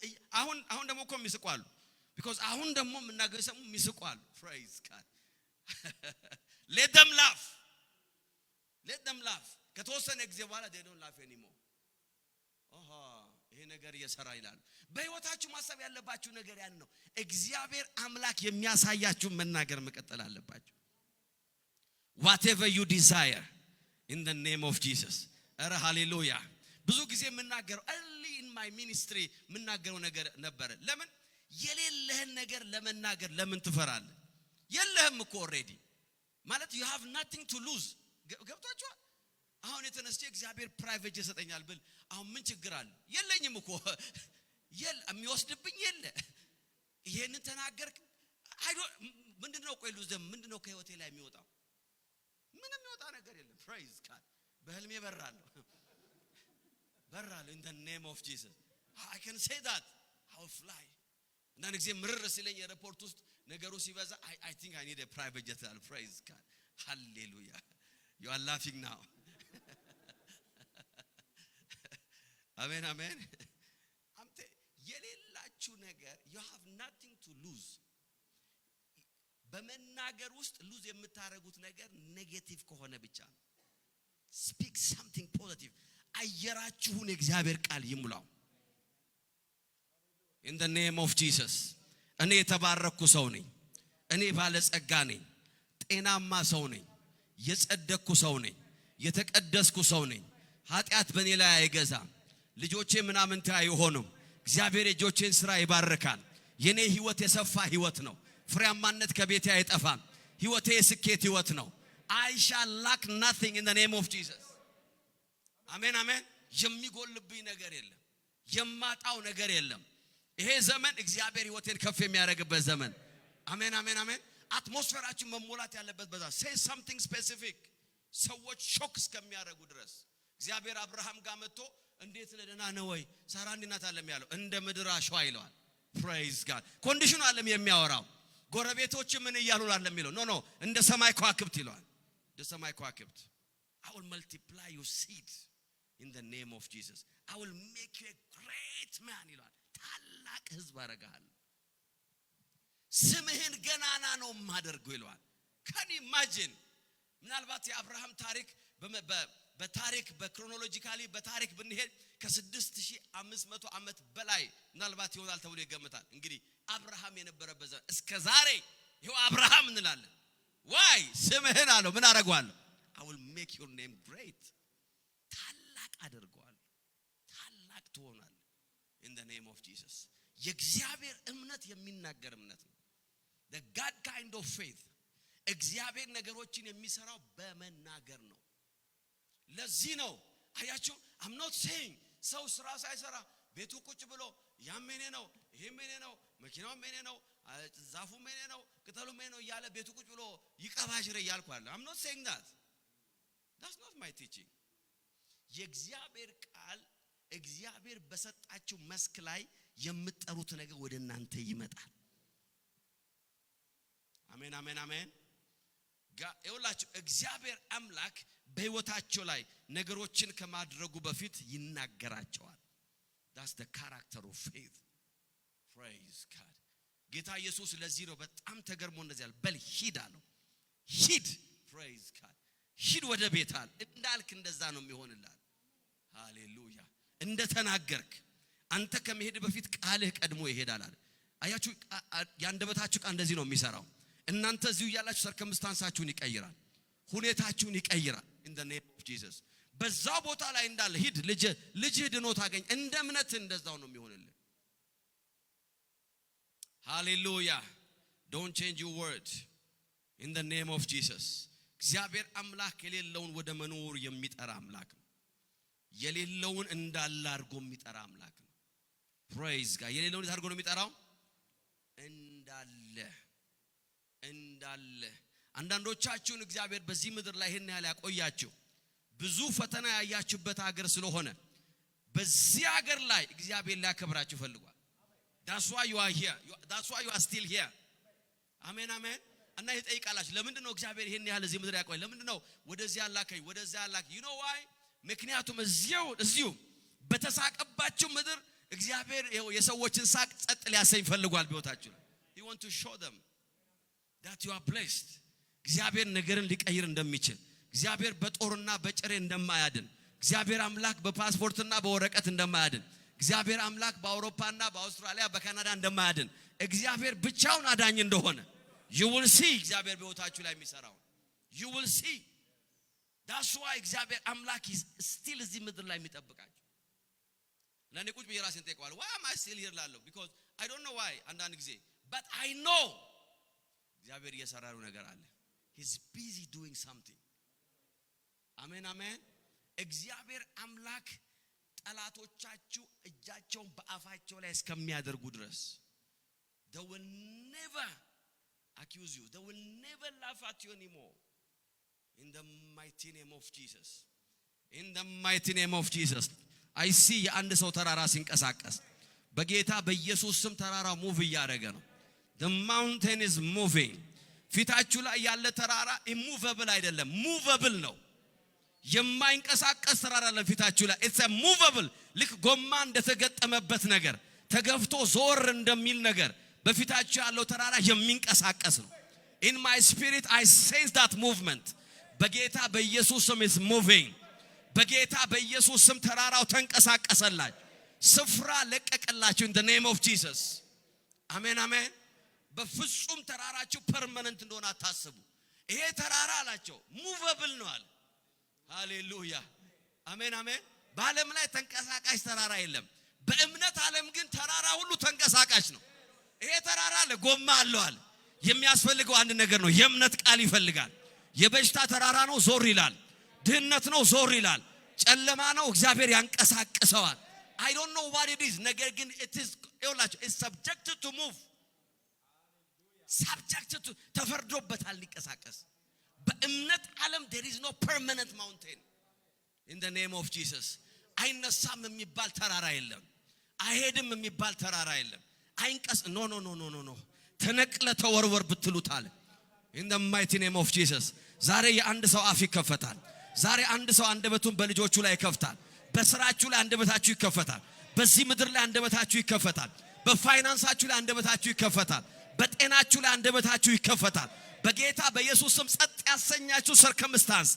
S1: አሁን ደግሞ እኮ የሚስቁ አሉ because አሁን ደግሞ ምናገር ሰሙ የሚስቁ አሉ praise God let them laugh ከተወሰነ ጊዜ በኋላ they don't laugh anymore ይሄ ይሄ ነገር እየሰራ ይላል። በህይወታችሁ ማሰብ ያለባችሁ ነገር ያን ነው። እግዚአብሔር አምላክ የሚያሳያችሁ መናገር መቀጠል አለባችሁ። whatever you desire in the name of Jesus። ኧረ ሃሌሉያ። ብዙ ጊዜ የምናገረው early in my ministry የምናገረው ነገር ነበር። ለምን የሌለህን ነገር ለመናገር ለምን ትፈራለህ? የለህም እኮ already ማለት you have nothing to lose። ገብቷችኋል? አሁን የተነስቼ እግዚአብሔር ፕራይቬት ይሰጠኛል ብል አሁን ምን ችግር አለ? የለኝም እኮ የሚወስድብኝ የለ። ይሄንን ተናገርክ ምንድነው? ቆይ ሉዝም ምንድነው ከህይወቴ ላይ የሚወጣው? ምንም የሚወጣ ነገር የለም። ፕሬዝ ጋድ። በህልሜ በራለሁ in the name of Jesus I can say that I will fly። እና ጊዜ ምርር ሲለኝ ኤርፖርት ውስጥ ነገሩ ሲበዛ I think I need a private jet። praise God hallelujah you are laughing now amen amen አምቴ የሌላችሁ ነገር you have nothing to lose። በመናገር ውስጥ ሉዝ የምታረጉት ነገር ኔጌቲቭ ከሆነ ብቻ ነው። speak something positive። አየራችሁን እግዚአብሔር ቃል ይሙላው in the name of Jesus። እኔ የተባረኩ ሰው ነኝ። እኔ ባለጸጋ ነኝ። ጤናማ ሰው ነኝ። የጸደቅኩ ሰው ነኝ። የተቀደስኩ ሰው ነኝ። ኃጢአት በእኔ ላይ አይገዛም። ልጆቼ ምናምን አይሆኑም። እግዚአብሔር የእጆቼን ሥራ ይባርካል። የኔ ህይወት የሰፋ ህይወት ነው። ፍሬያማነት ከቤቴ አይጠፋም። ህይወቴ የስኬት ህይወት ነው። I shall lack nothing in the name of Jesus። አሜን አሜን። የሚጎልብኝ ነገር የለም። የማጣው ነገር የለም። ይሄ ዘመን እግዚአብሔር ህይወቴን ከፍ የሚያደርግበት ዘመን። አሜን አሜን አሜን። አትሞስፌራችን መሞላት ያለበት በዛ say something specific። ሰዎች ሾክ እስከሚያደርጉ ድረስ እግዚአብሔር አብርሃም ጋር መጥቶ እንዴት ለደና ነው ወይ ሳራ እንዲናት አለም ያለው እንደ ምድር አሸዋ ይለዋል። praise God። ኮንዲሽኑ አለም የሚያወራው ጎረቤቶች ምን እያሉ አለም የሚለው ኖ እንደ ሰማይ ከዋክብት ይለዋል። እንደ ሰማይ ከዋክብት I will multiply your seed in the name of Jesus። I will make you a great man ይለዋል። ታላቅ ህዝብ አደርግሃለሁ። ስምህን ገናና ነው ማደርገው ይለዋል። can you imagine? ምናልባት የአብርሃም ታሪክ በታሪክ በክሮኖሎጂካሊ በታሪክ ብንሄድ ከ6500 ዓመት በላይ ምናልባት ይሆናል ተብሎ ይገመታል። እንግዲህ አብርሃም የነበረበት እስከ ዛሬ ይሄው አብርሃም እንላለን። ዋይ ስምህን አለው ምን አደርገዋለሁ? I will make your name great። ታላቅ አደርገዋለሁ። ታላቅ ትሆናለህ in the name of Jesus። የእግዚአብሔር እምነት የሚናገር እምነት ነው። the God kind of faith። እግዚአብሔር ነገሮችን የሚሰራው በመናገር ነው። ለዚህ ነው አያችሁ I'm not saying ሰው ስራ ሳይሰራ ቤቱ ቁጭ ብሎ ያመኔ ነው ይሄ መኔ ነው መኪናው መኔ ነው ዛፉ መኔ ነው ቅጠሉ መኔ ነው ያለ ቤቱ ቁጭ ብሎ ይቀባጅረ ያልኳል። I'm not saying that። That's not my teaching። የእግዚአብሔር ቃል እግዚአብሔር በሰጣችሁ መስክ ላይ የምትጠሩት ነገር ወደ እናንተ ይመጣል። አሜን አሜን አሜን። ይኸውላችሁ እግዚአብሔር አምላክ በህይወታቸው ላይ ነገሮችን ከማድረጉ በፊት ይናገራቸዋል። That's the character of faith። praise God። ጌታ ኢየሱስ ለዚህ ነው በጣም ተገርሞ እንደዚህ ያለ በል ሂድ አለው። ሂድ praise God። ሂድ ወደ ቤት አለ። እንዳልክ እንደዛ ነው የሚሆንልህ። ሃሌሉያ። እንደተናገርክ አንተ ከመሄድ በፊት ቃልህ ቀድሞ ይሄዳል አለ። አያችሁ ያንደበታችሁ ቃል እንደዚህ ነው የሚሰራው። እናንተ እዚሁ ያላችሁ ሰርከምስታንሳችሁን ይቀይራል። ሁኔታችሁን ይቀይራል in the name of Jesus። በዛው ቦታ ላይ እንዳለ ሂድ ልጅ ድኖ ታገኝ እንደ እምነት እንደዛው ነው የሚሆንልህ። ሃሌሉያ። don't change your word in the name of Jesus። እግዚአብሔር አምላክ የሌለውን ወደ መኖር የሚጠራ አምላክ ነው። የሌለውን እንዳለ አድርጎ የሚጠራ አምላክ ነው። praise God። የሌለውን አድርጎ ነው የሚጠራው እንዳለ። አንዳንዶቻችሁን እግዚአብሔር በዚህ ምድር ላይ ይሄን ያህል ያቆያችሁ ብዙ ፈተና ያያችሁበት ሀገር ስለሆነ በዚህ ሀገር ላይ እግዚአብሔር ሊያከብራችሁ ፈልጓል። That's why you are here። That's why you are still here። አሜን አሜን። እና ይጠይቃላችሁ ለምንድን ነው እግዚአብሔር ይሄን ያህል እዚህ ምድር ያቆይ? ለምንድን ነው ወደዚህ ያላከኝ ወደዚህ ያላከኝ? you know why? ምክንያቱም እዚሁ በተሳቀባችሁ ምድር እግዚአብሔር የሰዎችን ሳቅ ጸጥ ሊያሰኝ ፈልጓል በህይወታችሁ። He want to show them that you are blessed። እግዚአብሔር ነገርን ሊቀይር እንደሚችል፣ እግዚአብሔር በጦርና በጭሬ እንደማያድን፣ እግዚአብሔር አምላክ በፓስፖርትና በወረቀት እንደማያድን፣ እግዚአብሔር አምላክ በአውሮፓና በአውስትራሊያ በካናዳ እንደማያድን እግዚአብሔር ብቻውን አዳኝ እንደሆነ you will see እግዚአብሔር በህይወታችሁ ላይ የሚሰራው you will see that's why እግዚአብሔር አምላክ is still እዚህ ምድር ላይ የሚጠብቃችሁ ለኔ ቁጭ ብዬ ራሴን ጠይቀዋለሁ why am I still here ላለሁ because I don't know why አንዳንድ ጊዜ but I know እግዚአብሔር እየሰራው ነገር አለ he's busy doing something አሜን አሜን እግዚአብሔር አምላክ ጠላቶቻችሁ እጃቸውን በአፋቸው ላይ እስከሚያደርጉ ድረስ they will never accuse you they will never laugh at you anymore in the mighty name of Jesus in the mighty name of Jesus I see የአንድ ሰው ተራራ ሲንቀሳቀስ በጌታ በኢየሱስ ስም ተራራው ሙቭ እያደረገ ነው the mountain is moving ፊታችሁ ላይ ያለ ተራራ immovable አይደለም movable ነው የማይንቀሳቀስ ተራራ ለፊታችሁ ላይ it's a movable ልክ ጎማ እንደተገጠመበት ነገር ተገፍቶ ዞር እንደሚል ነገር በፊታችሁ ያለው ተራራ የሚንቀሳቀስ ነው in my spirit I sense that movement በጌታ በኢየሱስ ስም is moving በጌታ በኢየሱስ ስም ተራራው ተንቀሳቀሰላችሁ ስፍራ ለቀቀላችሁ in the name of Jesus አሜን አሜን በፍጹም ተራራችሁ ፐርማነንት እንደሆነ አታስቡ ይሄ ተራራ አላቸው movable ነው አለ ሃሌሉያ አሜን አሜን በዓለም ላይ ተንቀሳቃሽ ተራራ የለም በእምነት ዓለም ግን ተራራ ሁሉ ተንቀሳቃሽ ነው ይሄ ተራራ ለጎማ አለው አለ የሚያስፈልገው አንድ ነገር ነው የእምነት ቃል ይፈልጋል የበሽታ ተራራ ነው ዞር ይላል ድህነት ነው ዞር ይላል ጨለማ ነው እግዚአብሔር ያንቀሳቅሰዋል I don't know what it is ነገር ግን it is it's subjected to move subjected to ተፈርዶበታል ሊንቀሳቀስ በእምነት ዓለም there is no permanent mountain in the name of Jesus አይነሳም የሚባል ተራራ የለም አይሄድም የሚባል ተራራ የለም አይንቀስ no ተነቅለ ተወርወር ብትሉታል in the mighty name of Jesus ዛሬ የአንድ ሰው አፍ ይከፈታል ዛሬ አንድ ሰው አንደበቱን በልጆቹ ላይ ይከፍታል በስራችሁ ላይ አንደበታችሁ ይከፈታል በዚህ ምድር ላይ አንደበታችሁ ይከፈታል በፋይናንሳችሁ ላይ አንደበታችሁ ይከፈታል በጤናችሁ ላይ አንደበታችሁ ይከፈታል በጌታ በኢየሱስ ስም ጸጥ ያሰኛችሁ ሰርከምስታንስ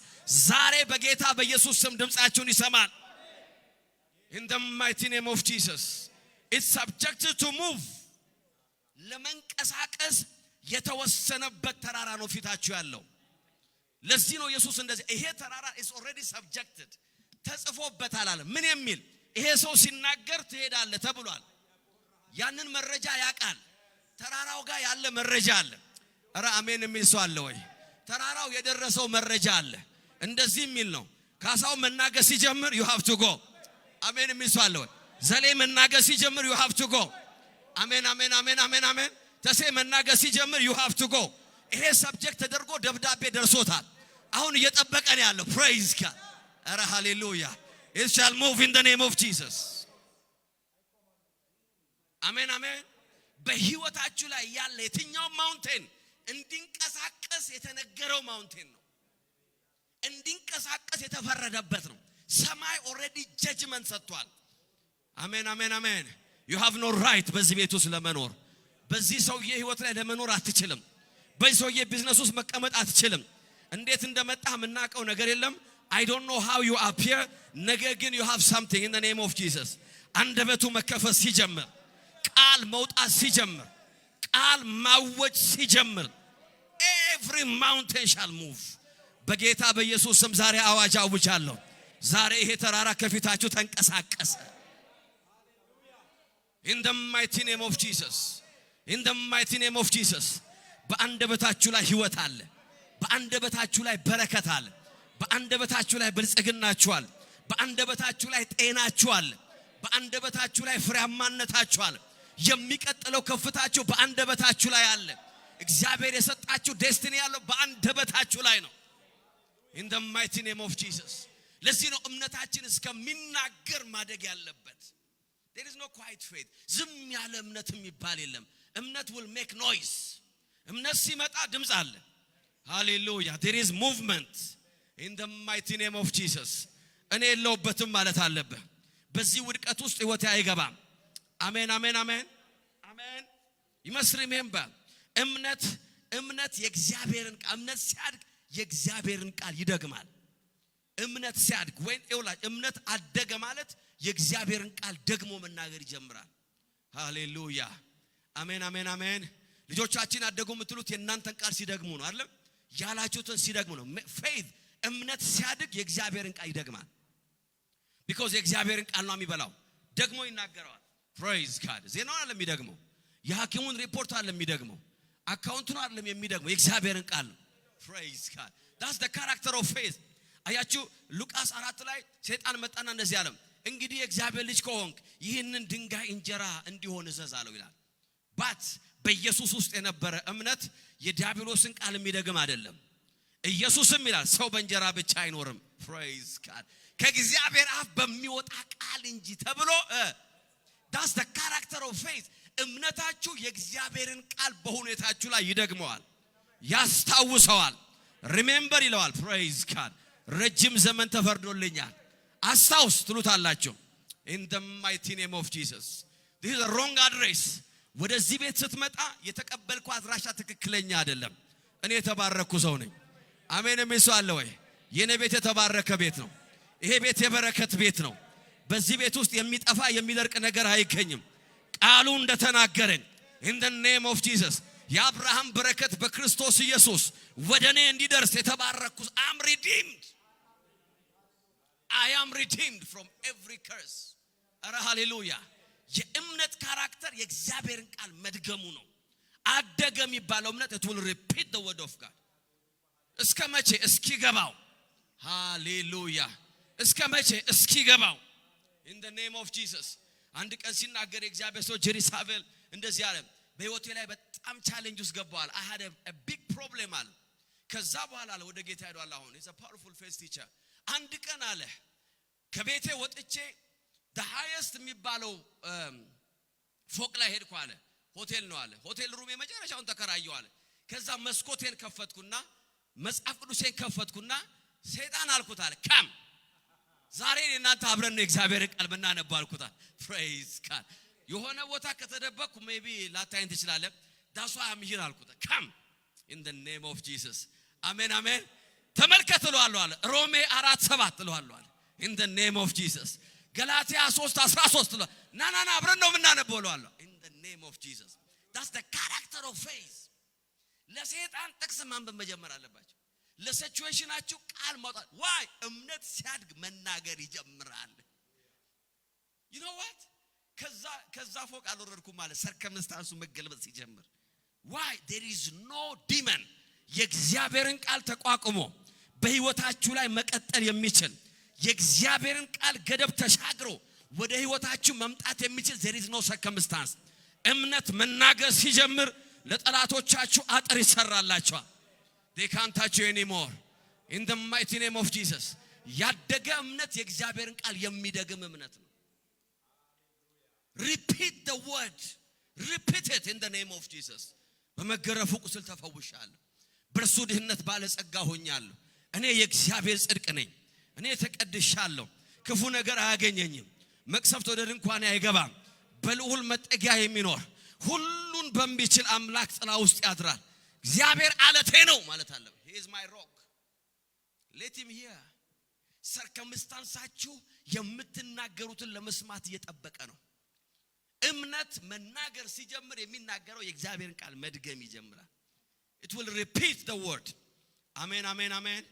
S1: ዛሬ በጌታ በኢየሱስ ስም ድምጻችሁን ይሰማል in the mighty name of Jesus it's subjected to move ለመንቀሳቀስ የተወሰነበት ተራራ ነው ፊታችሁ ያለው ለዚህ ነው ኢየሱስ እንደዚህ ይሄ ተራራ is already subjected ተጽፎበታል አለ ምን የሚል ይሄ ሰው ሲናገር ትሄዳለህ ተብሏል ያንን መረጃ ያቃል ተራራው ጋር ያለ መረጃ አለ አረ አሜን የሚል ሰው አለ ወይ ተራራው የደረሰው መረጃ አለ እንደዚህ የሚል ነው ካሳው መናገር ሲጀምር you have to go አሜን የሚል ሰው አለ ወይ ዘሌ መናገር ሲጀምር you have to go አሜን አሜን አሜን አሜን አሜን ተሴ መናገር ሲጀምር you have to go ይሄ ሰብጀክት ተደርጎ ደብዳቤ ደርሶታል አሁን እየጠበቀ ነው ያለው praise God አረ ሃሌሉያ it shall move in the name of Jesus አሜን አሜን በህይወታችሁ ላይ ያለ የትኛው ማውንቴን እንዲንቀሳቀስ የተነገረው ማውንቴን ነው እንዲንቀሳቀስ የተፈረደበት ነው ሰማይ already judgment ሰጥቷል አሜን አሜን አሜን you have no right በዚህ ቤት ውስጥ ለመኖር በዚህ ሰውዬ ህይወት ላይ ለመኖር አትችልም በዚህ ሰውዬ ቢዝነስ ውስጥ መቀመጥ አትችልም እንዴት እንደመጣህ ምናቀው ነገር የለም I don't know how you appear ነገር ግን you have something in the name of Jesus አንደበቱ መከፈት ሲጀምር ቃል መውጣት ሲጀምር ቃል ማወጅ ሲጀምር every mountain shall move በጌታ በኢየሱስ ስም ዛሬ አዋጅ አውጃለሁ ዛሬ ይሄ ተራራ ከፊታችሁ ተንቀሳቀሰ in the mighty name of Jesus in the mighty name of Jesus በአንደበታችሁ ላይ ህይወት አለ በአንደበታችሁ ላይ በረከት አለ በአንደበታችሁ ላይ ብልጽግናችሁ አለ በአንደበታችሁ ላይ ጤናችሁ አለ በአንደበታችሁ ላይ ፍሬያማነታችሁ አለ የሚቀጥለው ከፍታችሁ በአንደበታችሁ ላይ አለ እግዚአብሔር የሰጣችሁ ዴስቲኒ ያለው በአንደበታችሁ ላይ ነው in the mighty name of Jesus ለዚህ ነው እምነታችን እስከሚናገር ማደግ ያለበት there is no quiet faith ዝም ያለ እምነት የሚባል የለም እምነት will make noise እምነት ሲመጣ ድምጽ አለ hallelujah there is movement in the mighty name of Jesus እኔ የለውበትም ማለት አለበት በዚህ ውድቀት ውስጥ ህይወት አይገባም አሜን አሜን አሜን አሜን ይመስርም ባል እምነት የእግዚአብሔርን ቃል እምነት ሲያድግ የእግዚአብሔርን ቃል ይደግማል እምነት ሲያድግ ወይ እምነት አደገ ማለት የእግዚአብሔርን ቃል ደግሞ መናገር ይጀምራል። ሃሌሉያ አሜን አሜን አሜን። ልጆቻችን አደጉ የምትሉት የእናንተን ቃል ሲደግሙ ነው አይደል? ያላችሁትን ሲደግሙ ነው። ፌዝ እምነት ሲያድግ የእግዚአብሔርን ቃል ይደግማል። ቢኮዝ የእግዚአብሔርን ቃል ነው የሚበላው፣ ደግሞ ይናገራል። ፕሬዝ ጋድ። ዜናውን አይደለም የሚደግመው፣ የሐኪሙን ሪፖርት አይደለም የሚደግመው፣ አካውንቱን አይደለም የሚደግመው፣ የእግዚአብሔርን ቃል ነው። ፕሬዝ ጋድ። that's the character of faith። አያችሁ ሉቃስ 4 ላይ ሰይጣን መጣና እንደዚህ አለ፣ እንግዲህ የእግዚአብሔር ልጅ ከሆንክ ይህንን ድንጋይ እንጀራ እንዲሆን እዘዝ አለው ይላል። ባት በኢየሱስ ውስጥ የነበረ እምነት የዲያብሎስን ቃል የሚደግም አይደለም። ኢየሱስም ይላል ሰው በእንጀራ ብቻ አይኖርም። ፕሬዝ ጋድ። ከእግዚአብሔር አፍ በሚወጣ ቃል እንጂ ተብሎ that's the character of faith። እምነታችሁ የእግዚአብሔርን ቃል በሁኔታችሁ ላይ ይደግመዋል፣ ያስታውሰዋል። ሪሜምበር ይለዋል። ፕሬዝ ጋድ። ረጅም ዘመን ተፈርዶልኛል አስታውስ ትሉታላችሁ። in the mighty name of Jesus this is a wrong address። ወደዚህ ቤት ስትመጣ የተቀበልኩ አድራሻ ትክክለኛ አይደለም። እኔ የተባረኩ ሰው ነኝ። አሜን የሚሰው አለ ወይ? የኔ ቤት የተባረከ ቤት ነው። ይሄ ቤት የበረከት ቤት ነው። በዚህ ቤት ውስጥ የሚጠፋ የሚደርቅ ነገር አይገኝም። ቃሉ እንደተናገረን in the name of Jesus የአብርሃም በረከት በክርስቶስ ኢየሱስ ወደኔ እንዲደርስ የተባረኩ am redeemed I am redeemed from every curse። አረ ሃሌሉያ። የእምነት ካራክተር የእግዚአብሔርን ቃል መድገሙ ነው። አደገ የሚባለው እምነት it will repeat the word of God። እስከ መቼ? እስኪገባው። ሃሌሉያ። እስከ መቼ? እስኪገባው። in the name of Jesus። አንድ ቀን ሲናገር የእግዚአብሔር ሰው ጀሪሳቤል እንደዚህ አለ፣ በህይወቴ ላይ በጣም ቻሌንጅ ውስጥ ገባዋል። I had a big problem አለ። ከዛ በኋላ አለ ወደ ጌታ ሄዷል። አሁን it's a powerful faith teacher። አንድ ቀን አለ ከቤቴ ወጥቼ the highest የሚባለው ፎቅ ላይ ሄድኩ አለ። ሆቴል ነው አለ። ሆቴል ሩም የመጨረሻውን ተከራየው አለ። ከዛ መስኮቴን ከፈትኩና መጽሐፍ ቅዱሴን ከፈትኩና ሰይጣን አልኩት አለ ካም ዛሬ እናንተ አብረን ነው እግዚአብሔር ቃል መናነብ አልኩት አለ። ፕሬዝ ጋድ። የሆነ ቦታ ከተደበቅኩ ሜቢ ላታይን ትችላለህ። ዳሷ አምይር አልኩት ካም in the name of Jesus። አሜን አሜን። ተመልከት እለዋለሁ አለ። ሮሜ 4:7 እለዋለሁ አለ in the name of Jesus። ገላትያ 3:13 ና አብረን ነው የምናነበው እለዋለሁ in the name of Jesus። that's the character of faith። ለሰይጣን ጥቅስ ማንበብ መጀመር አለባችሁ። ለሲቹዌሽናችሁ ቃል ማውጣት። why እምነት ሲያድግ መናገር ይጀምራል። you know what ከዛ ፎቅ አልወረድኩም ማለት ሰርከምስታንሱ መገልበጥ ሲጀምር why there is no demon የእግዚአብሔርን ቃል ተቋቁሞ በህይወታችሁ ላይ መቀጠል የሚችል የእግዚአብሔርን ቃል ገደብ ተሻግሮ ወደ ህይወታችሁ መምጣት የሚችል there is no circumstance። እምነት መናገር ሲጀምር ለጠላቶቻችሁ አጥር ይሰራላችኋል። they can't touch you anymore in the mighty name of Jesus። ያደገ እምነት የእግዚአብሔርን ቃል የሚደግም እምነት ነው። repeat the word repeat it in the name of Jesus። በመገረፉ ቁስል ተፈውሻለሁ፣ በእርሱ ድህነት ባለጸጋ ሆኛለሁ። እኔ የእግዚአብሔር ጽድቅ ነኝ፣ እኔ ተቀድሻለሁ፣ ክፉ ነገር አያገኘኝም፣ መቅሰፍት ወደ ድንኳኔ አይገባም። በልዑል መጠጊያ የሚኖር ሁሉን በሚችል አምላክ ጥላ ውስጥ ያድራል። እግዚአብሔር አለቴ ነው ማለት አለ። he is my rock let him hear። ሰርከምስታንሳችሁ የምትናገሩትን ለመስማት እየጠበቀ ነው። እምነት መናገር ሲጀምር የሚናገረው የእግዚአብሔርን ቃል መድገም ይጀምራል። it will repeat the word። አሜን አሜን አሜን።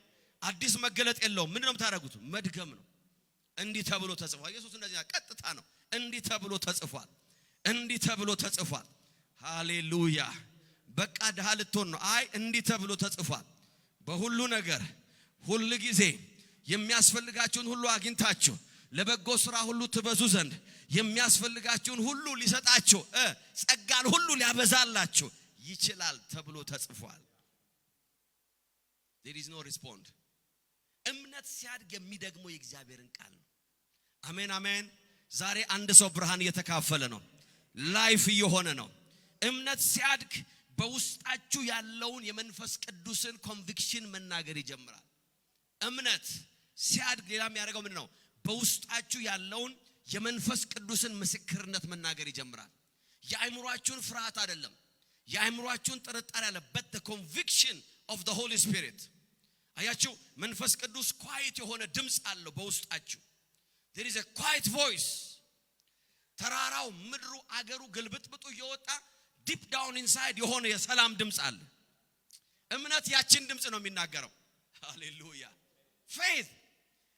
S1: አዲስ መገለጥ የለውም። ምንድነው የምታደርጉት? መድገም ነው። እንዲህ ተብሎ ተጽፏል። ኢየሱስ እንደዚህ ቀጥታ ነው። እንዲህ ተብሎ ተጽፏል፣ እንዲህ ተብሎ ተጽፏል። ሃሌሉያ። በቃ ድሃ ልትሆን ነው? አይ እንዲህ ተብሎ ተጽፏል። በሁሉ ነገር ሁሉ ጊዜ የሚያስፈልጋችሁን ሁሉ አግኝታችሁ ለበጎ ሥራ ሁሉ ትበዙ ዘንድ የሚያስፈልጋችሁን ሁሉ ሊሰጣችሁ ጸጋን ሁሉ ሊያበዛላችሁ ይችላል ተብሎ ተጽፏል። there is no respond። እምነት ሲያድግ የሚደግመው የእግዚአብሔርን ቃል ነው። አሜን አሜን። ዛሬ አንድ ሰው ብርሃን እየተካፈለ ነው፣ ላይፍ እየሆነ ነው። እምነት ሲያድግ በውስጣችሁ ያለውን የመንፈስ ቅዱስን ኮንቪክሽን መናገር ይጀምራል። እምነት ሲያድግ ሌላ የሚያደርገው ምንድነው? በውስጣችሁ ያለውን የመንፈስ ቅዱስን ምስክርነት መናገር ይጀምራል። የአእምሮአችሁን ፍርሃት አይደለም፣ የአእምሮአችሁን ጥርጣሬ አለ but the conviction of the Holy Spirit። አያችሁ መንፈስ ቅዱስ ኳይት የሆነ ድምጽ አለው በውስጣችሁ። there is a quiet voice ተራራው ምድሩ አገሩ ግልብጥብጡ እየወጣ deep down inside የሆነ የሰላም ድምጽ አለ እምነት ያችን ድምጽ ነው የሚናገረው ሃሌሉያ faith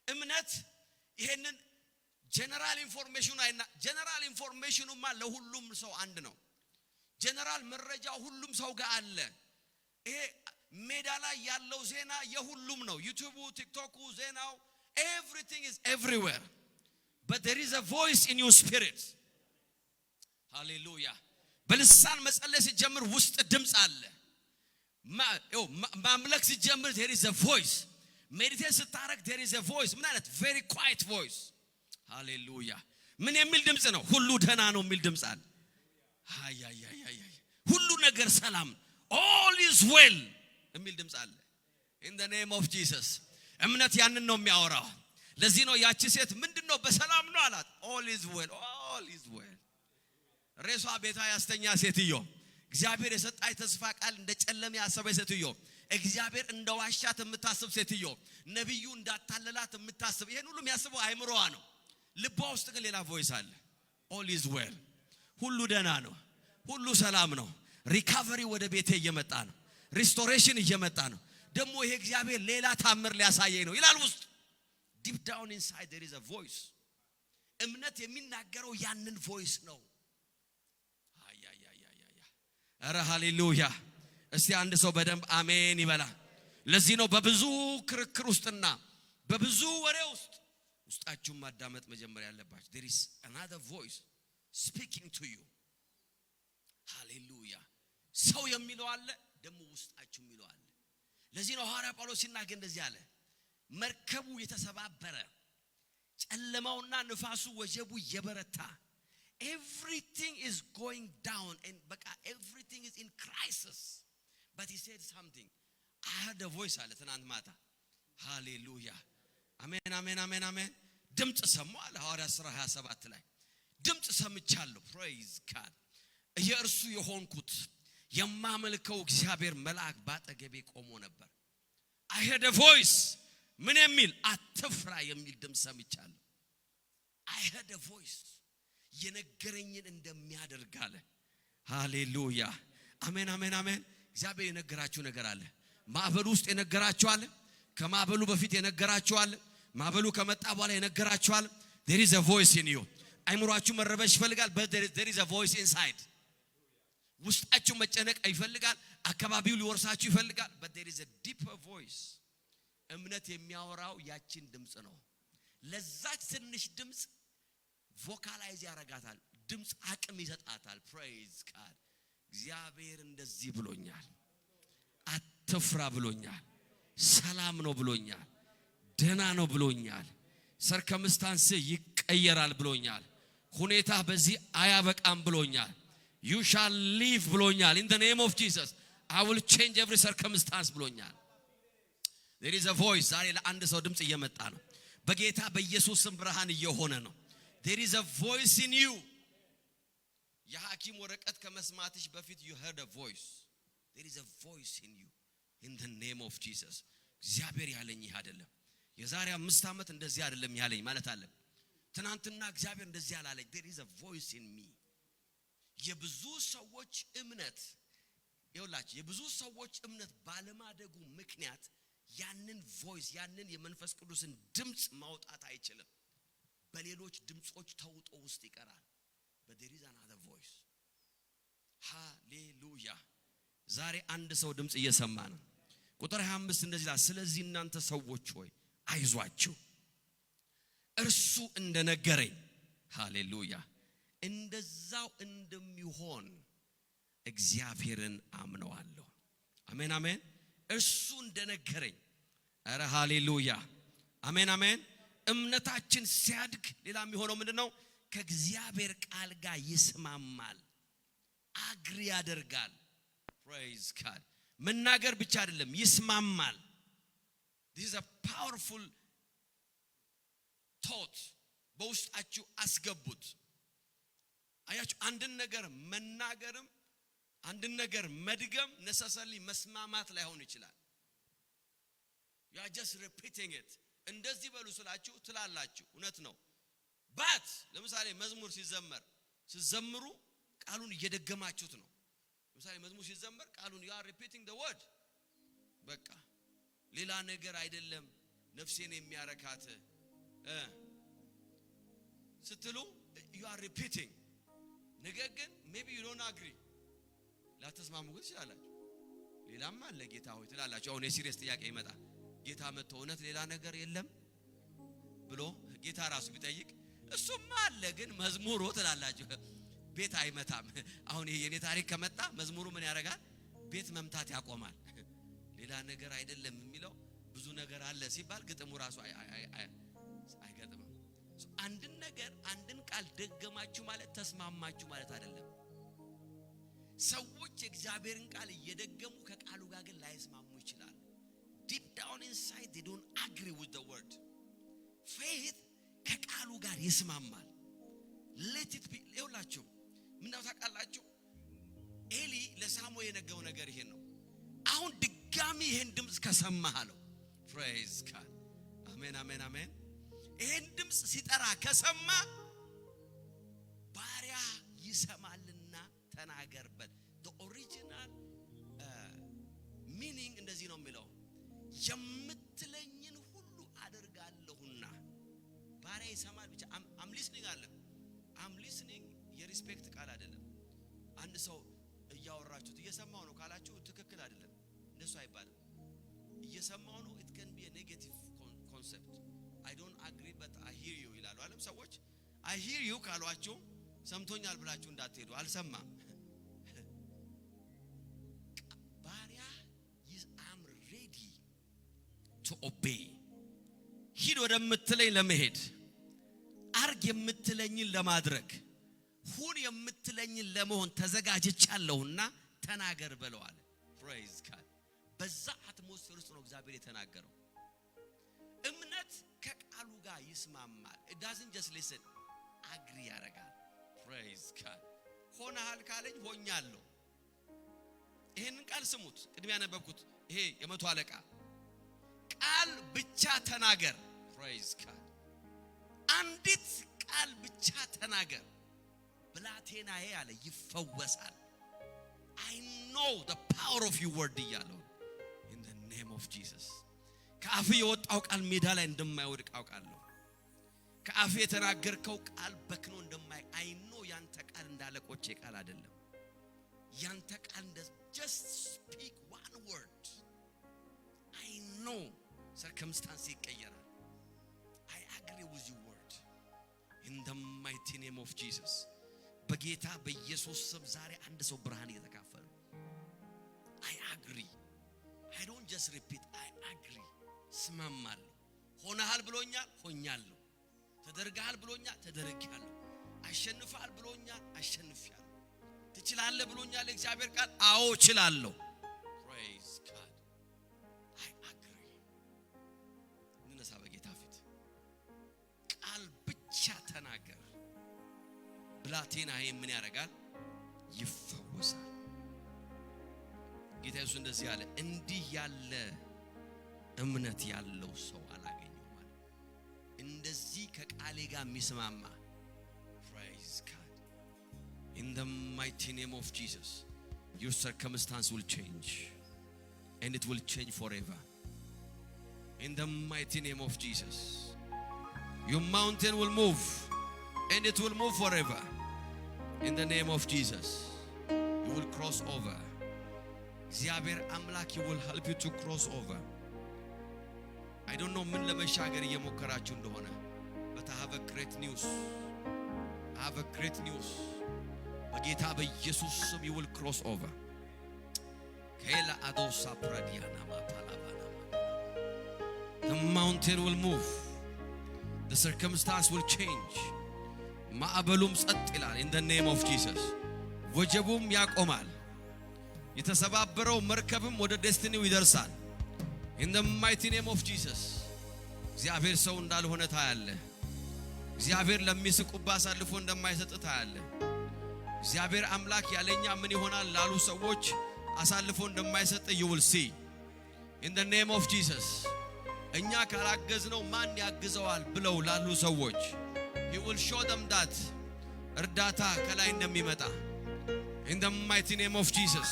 S1: እምነት ይሄንን ጀነራል ኢንፎርሜሽኑማ ለሁሉም ሰው አንድ ነው ጀነራል መረጃ ሁሉም ሰው ጋር አለ ይሄ ሜዳ ላይ ያለው ዜና የሁሉም ነው ዩቲዩብ ቲክቶክ ዜናው everything is everywhere but there is a voice in your spirit hallelujah በልሳን መጸለይ ሲጀምር ውስጥ ድምጽ አለ ማምለክ ሲጀምር there is a voice meditate ስታረግ there is a voice ምን አይነት very quiet voice hallelujah ምን የሚል ድምጽ ነው ሁሉ ደህና ነው የሚል ድምጽ አለ ሃያያያያ ሁሉ ነገር ሰላም all is well የሚል ድምጽ አለ in the name of Jesus እምነት ያንን ነው የሚያወራው ለዚህ ነው ያቺ ሴት ምንድነው በሰላም ነው አላት all is well ሬሷ ቤታ ያስተኛ ሴትዮ እግዚአብሔር የሰጣይ ተስፋ ቃል እንደ ጨለማ ያሰበይ ሴትዮ እግዚአብሔር እንደዋሻት የምታስብ ሴትዮ ነብዩ እንዳታለላት የምታስብ ይሄን ሁሉ የሚያስበው አይምሮዋ ነው ልቧ ውስጥ ግን ሌላ ቮይስ አለ all is well ሁሉ ደህና ነው ሁሉ ሰላም ነው ሪካቨሪ ወደ ቤቴ እየመጣ ነው ሪስቶሬሽን እየመጣ ነው ደሞ ይሄ እግዚአብሔር ሌላ ታምር ሊያሳየኝ ነው ይላል ውስጥ deep down inside there is a voice እምነት የሚናገረው ያንን ቮይስ ነው አረ ሃሌሉያ እስቲ አንድ ሰው በደንብ አሜን ይበላ ለዚህ ነው በብዙ ክርክር ውስጥና በብዙ ወሬ ውስጣችሁ ማዳመጥ መጀመሪያ ያለባችሁ there is another voice speaking to you ሃሌሉያ ሰው የሚለው አለ ደሞ ውስጣችሁ የሚለው አለ ለዚህ ነው ሐዋርያ ጳውሎስ ሲናገር እንደዚህ አለ መርከቡ የተሰባበረ ጨለማውና ንፋሱ ወጀቡ የበረታ everything is going down and everything is in crisis but he said something I heard a voice አለ ትናንት ማታ ሃሌሉያ አሜን አሜን አሜን አሜን ድምጽ ሰማሁ አለ ሐዋርያ ሥራ 27 ላይ ድምጽ ሰምቻለሁ praise God የእርሱ የሆንኩት የማመልከው እግዚአብሔር መልአክ ባጠገቤ ቆሞ ነበር I heard a voice ምን የሚል አትፍራ የሚል ድምጽ ሰምቻለሁ I heard a voice የነገረኝን እንደሚያደርግ አለ ሃሌሉያ አሜን አሜን አሜን እግዚአብሔር የነገራችሁ ነገር አለ ማዕበሉ ውስጥ የነገራችሁ አለ ከማዕበሉ በፊት የነገራችሁ አለ ማዕበሉ ከመጣ በኋላ የነገራችሁ አለ there is a voice in you አይምሮአችሁ መረበሽ ይፈልጋል but there is a voice inside ውስጣችሁ መጨነቅ ይፈልጋል አካባቢው ሊወርሳችሁ ይፈልጋል but there is a deeper voice እምነት የሚያወራው ያቺን ድምጽ ነው ለዛች ትንሽ ድምጽ ቮካላይዝ ያረጋታል ድምጽ አቅም ይሰጣታል praise God እግዚአብሔር እንደዚህ ብሎኛል አትፍራ ብሎኛል ሰላም ነው ብሎኛል ደህና ነው ብሎኛል ሰርከምስታንስ ይቀየራል ብሎኛል ሁኔታ በዚህ አያበቃም ብሎኛል you shall live ብሎኛል in the name of Jesus I will change every circumstance ብሎኛል there is a voice ዛሬ ለአንድ ሰው ድምጽ እየመጣ ነው በጌታ በኢየሱስ ስም ብርሃን እየሆነ ነው there is a voice in you የሐኪም ወረቀት ከመስማትሽ በፊት you heard a voice there is a voice in you in the name of Jesus እግዚአብሔር ያለኝ ይሄ አይደለም የዛሬ 5 ዓመት እንደዚህ አይደለም ያለኝ ማለት አለ ትናንትና እግዚአብሔር እንደዚህ ያላለኝ there is a voice in me የብዙ ሰዎች እምነት ይውላችሁ የብዙ ሰዎች እምነት ባለማደጉ ምክንያት ያንን ቮይስ ያንን የመንፈስ ቅዱስን ድምጽ ማውጣት አይችልም በሌሎች ድምጾች ተውጦ ውስጥ ይቀራል but there is another voice ሃሌሉያ ዛሬ አንድ ሰው ድምጽ እየሰማ ነው ቁጥር 25 እንደዚህ ይላል ስለዚህ እናንተ ሰዎች ሆይ አይዟችሁ እርሱ እንደነገረኝ ሃሌሉያ እንደዛው እንደሚሆን እግዚአብሔርን አምነዋለሁ አሜን አሜን እርሱ እንደነገረኝ አረ ሃሌሉያ አሜን አሜን እምነታችን ሲያድግ ሌላ የሚሆነው ምንድነው ከእግዚአብሔር ቃል ጋር ይስማማል አግሪ ያደርጋል praise God መናገር ብቻ አይደለም ይስማማል this is a powerful thought በውስጣችሁ አስገቡት አያችሁ አንድን ነገር መናገርም አንድን ነገር መድገም necessarily መስማማት ላይሆን ይችላል you are just repeating it እንደዚህ በሉ ስላችሁ ትላላችሁ እውነት ነው ባት ለምሳሌ መዝሙር ሲዘምሩ ቃሉን እየደገማችሁት ነው ለምሳሌ መዝሙር ሲዘመር ቃሉን you are repeating the word በቃ ሌላ ነገር አይደለም ነፍሴን የሚያረካት ስትሉ you are repeating ነገር ግን maybe you don't agree ላተስማሙ ግን ይችላልላችሁ ሌላም አለ ጌታ ሆይ ትላላችሁ አሁን የሲሪየስ ጥያቄ ይመጣል ጌታ መጥቶ እውነት ሌላ ነገር የለም ብሎ ጌታ ራሱ ቢጠይቅ እሱማ አለ ግን መዝሙሩ ትላላችሁ ቤት አይመታም አሁን ይሄ የኔ ታሪክ ከመጣ መዝሙሩ ምን ያረጋል ቤት መምታት ያቆማል ሌላ ነገር አይደለም የሚለው ብዙ ነገር አለ ሲባል ግጥሙ ራሱ አይገጥምም አንድን ነገር አንድን ቃል ደገማችሁ ማለት ተስማማችሁ ማለት አይደለም ሰዎች እግዚአብሔርን ቃል እየደገሙ ከቃሉ ጋር ግን ላይስማሙ ይችላል deep down inside they don't agree with the word faith ከቃሉ ጋር ይስማማል let it be ይውላችሁ ምንድነው ታውቃላችሁ ኤሊ ለሳሙኤል የነገረው ነገር ይሄን ነው አሁን ድጋሚ ይሄን ድምጽ ከሰማህ አለው praise God አሜን አሜን አሜን ይሄን ድምጽ ሲጠራ ከሰማ ባሪያ ይሰማልና ተናገርበት the original meaning እንደዚህ ነው የሚለው የምትለኝን ሁሉ አደርጋለሁና ባሪያ ይሰማል ብቻ I'm listening የሪስፔክት ቃል አይደለም አንድ ሰው እያወራችሁት እየሰማው ነው ካላችሁ ትክክል አይደለም እንደሱ አይባልም እየሰማው ነው it can be a negative concept I don't agree but I hear you ይላሉ አለም ሰዎች I hear you ካሏችሁ ሰምቶኛል ብላችሁ እንዳትሄዱ አልሰማም ባሪያ I'm ready to obey ሂድ ወደምትለኝ ለመሄድ አርግ የምትለኝን ለማድረግ ሁን የምትለኝን ለመሆን ተዘጋጅቻለሁና ተናገር በለዋል praise God በዛ አትሞስፌር ውስጥ ነው እግዚአብሔር የተናገረው እምነት ከቃሉ ጋር ይስማማል it doesn't just listen agree ያረጋል praise God ሆነሃል ካለኝ ሆኛለሁ ይሄንን ቃል ስሙት ቅድሚያ ነበብኩት ይሄ የመቶ አለቃ ቃል ብቻ ተናገር praise God አንዲት ቃል ብቻ ተናገር ብላቴናዬ አለ ይፈወሳል I know the power of your word ይያለው in the name of Jesus ከአፍ የወጣው ቃል ሜዳ ላይ እንደማይወድቅ አውቃለሁ ከአፍ የተናገርከው ቃል በክኖ እንደማይ I know ያንተ ቃል እንዳለቆቼ ቃል አይደለም ያንተ ቃል just speak one word I know circumstance ይቀየራል I agree with your word in the mighty name of Jesus በጌታ በኢየሱስ ስም ዛሬ አንድ ሰው ብርሃን እየተካፈለ I agree I don't just repeat I agree ስማማለሁ ሆነሃል ብሎኛል ሆኛለሁ ተደርጋል ብሎኛል ተደርጋለሁ አሸንፋል ብሎኛል አሸንፊያለሁ ትችላለህ ብሎኛል እግዚአብሔር ቃል አዎ እችላለሁ praise God I agree እንነሳ በጌታ ፊት ቃል ብቻ ተናገር ብላቴናዬ ምን ያረጋል ይፈወሳል ጌታ ኢየሱስ እንደዚህ ያለ እንዲህ ያለ እምነት ያለው ሰው አላገኘው ማለት እንደዚህ ከቃሌ ጋር የሚስማማ praise God in the mighty name of Jesus your circumstance will change and it will change forever in the mighty name of Jesus your mountain will move and it will move forever in the name of Jesus you will cross over እግዚአብሔር አምላክ will help you to cross over I don't know ምን ለመሻገር እየሞከራችሁ እንደሆነ but I have a great news I have a great news በጌታ በኢየሱስ ስም you will cross over ከላ አዶሳ ፕራዲያና ማፓላባና the mountain will move the circumstance will change ማዕበሉም ጸጥ ይላል in the name of Jesus ወጀቡም ያቆማል የተሰባበረው መርከብም ወደ ዴስቲኒው ይደርሳል in the mighty name of Jesus እግዚአብሔር ሰው እንዳልሆነ ታያለ እግዚአብሔር ለሚስቁባ አሳልፎ እንደማይሰጥ ታያለ እግዚአብሔር አምላክ ያለኛ ምን ይሆናል ላሉ ሰዎች አሳልፎ እንደማይሰጥ you will see in the name of Jesus እኛ ካላገዝነው ማን ያግዘዋል ብለው ላሉ ሰዎች he will show them that እርዳታ ከላይ እንደሚመጣ in the mighty name of Jesus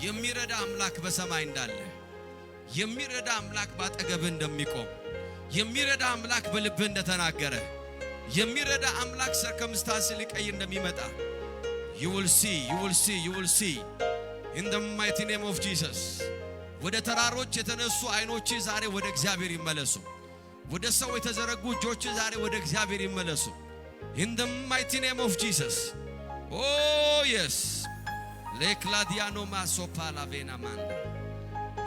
S1: የሚረዳ አምላክ በሰማይ እንዳለ የሚረዳ አምላክ ባጠገብ እንደሚቆም የሚረዳ አምላክ በልብ እንደተናገረ የሚረዳ አምላክ circumstance ሊቀይር እንደሚመጣ you will see in the mighty name of Jesus ወደ ተራሮች የተነሱ አይኖች ዛሬ ወደ እግዚአብሔር ይመለሱ ወደ ሰው የተዘረጉ እጆች ዛሬ ወደ እግዚአብሔር ይመለሱ in the mighty name of Jesus oh yes lekladiano masopala venamanda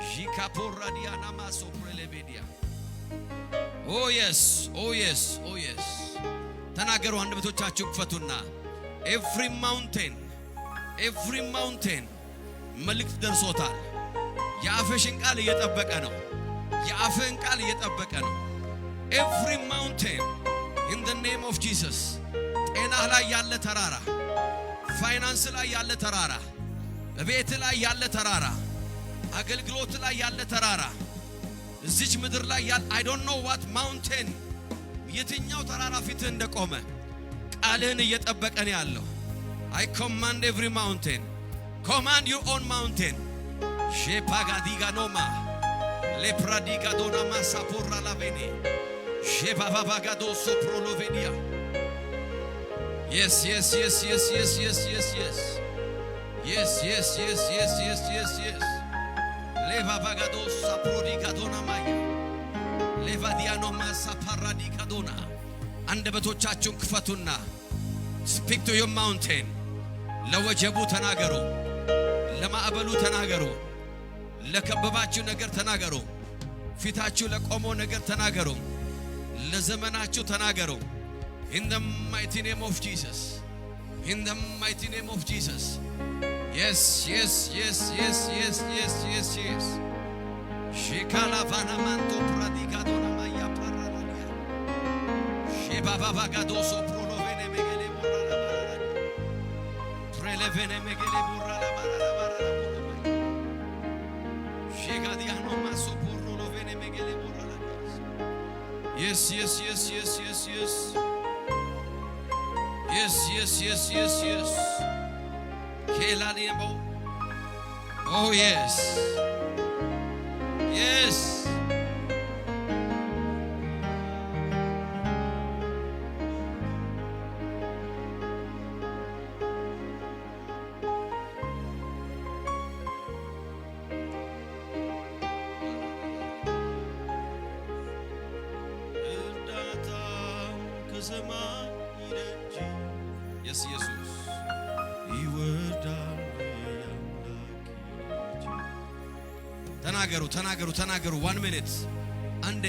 S1: jikaporadiana masoprelebedia oh yes ተናገሩ አንደበቶቻችሁ ክፈቱና every mountain መልእክት ደርሶታል የአፍሽን ቃል እየጠበቀ ነው የአፍን ቃል እየጠበቀ ነው every mountain in the name of Jesus ጤና ላይ ያለ ተራራ ፋይናንስ ላይ ያለ ተራራ ቤት ላይ ያለ ተራራ አገልግሎት ላይ ያለ ተራራ እዚች ምድር ላይ ያለ I don't know what mountain የትኛው ተራራ ፊት እንደቆመ ቃልህን እየጠበቀ ነው ያለው I command every mountain command your own mountain Shepagadiganoma Lepradigadona Masapora Lavene Shebabagado Soprolovenia Yes Levabagado Saprodigadona Maya Levadiano Masaparadikadona አንደበቶቻችሁን ክፈቱና speak to your mountain ለወጀቡ ተናገሩ ለማዕበሉ ተናገሩ ለከበባችሁ ነገር ተናገሩ ፊታችሁ ለቆመው ነገር ተናገሩ ለዘመናችሁ ተናገሩ in the mighty name of Jesus yes shikala vanamanto pradigadona maya paraladia shebabagado soprolovene megele borala barala prelevene megele borala barala shegadiano masoprolovene megele borala yes kelaniemo oh yes Yes, Jesus. ተናገሩ 1 minute አንድ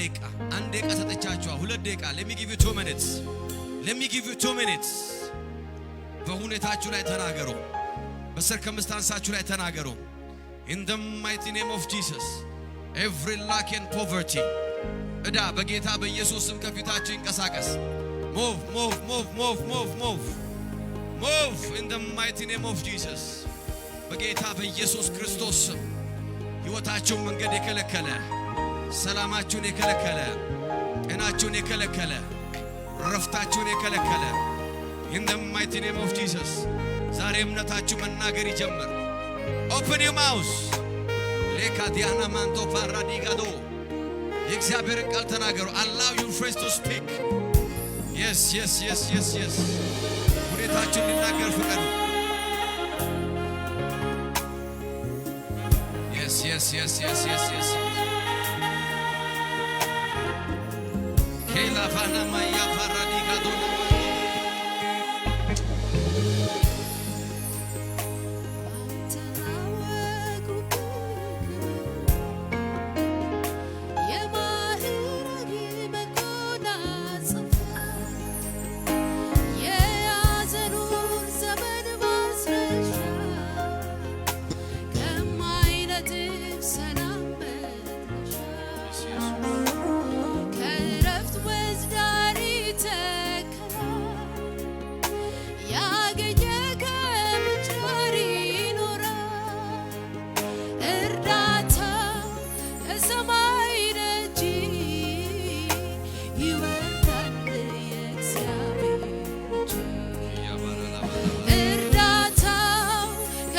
S1: ደቂቃ ሰጥቻችኋለሁ 2 ደቂቃ let me give you 2 minutes በሁኔታችሁ ላይ ተናገሩ በሰርከምስታንሳችሁ ላይ ተናገሩ in the mighty name of Jesus every lack and poverty እዳ በጌታ በኢየሱስ ስም ከፊታችሁ ይንቀሳቀስ move in the mighty name of Jesus በጌታ በኢየሱስ ክርስቶስ ስም ሕይወታችሁን መንገድ የከለከለ ሰላማችሁን የከለከለ ጤናችሁን የከለከለ ረፍታችሁን የከለከለ in the mighty name of Jesus ዛሬ እምነታችሁ መናገር ይጀምር open your mouth ለካዲያና ማንቶ ፓራዲጋዶ የእግዚአብሔርን ቃል ተናገሩ allow your friends to speak yes ሁኔታችሁን ሊናገር ፍቀዱ yes Kela vana maya paradikado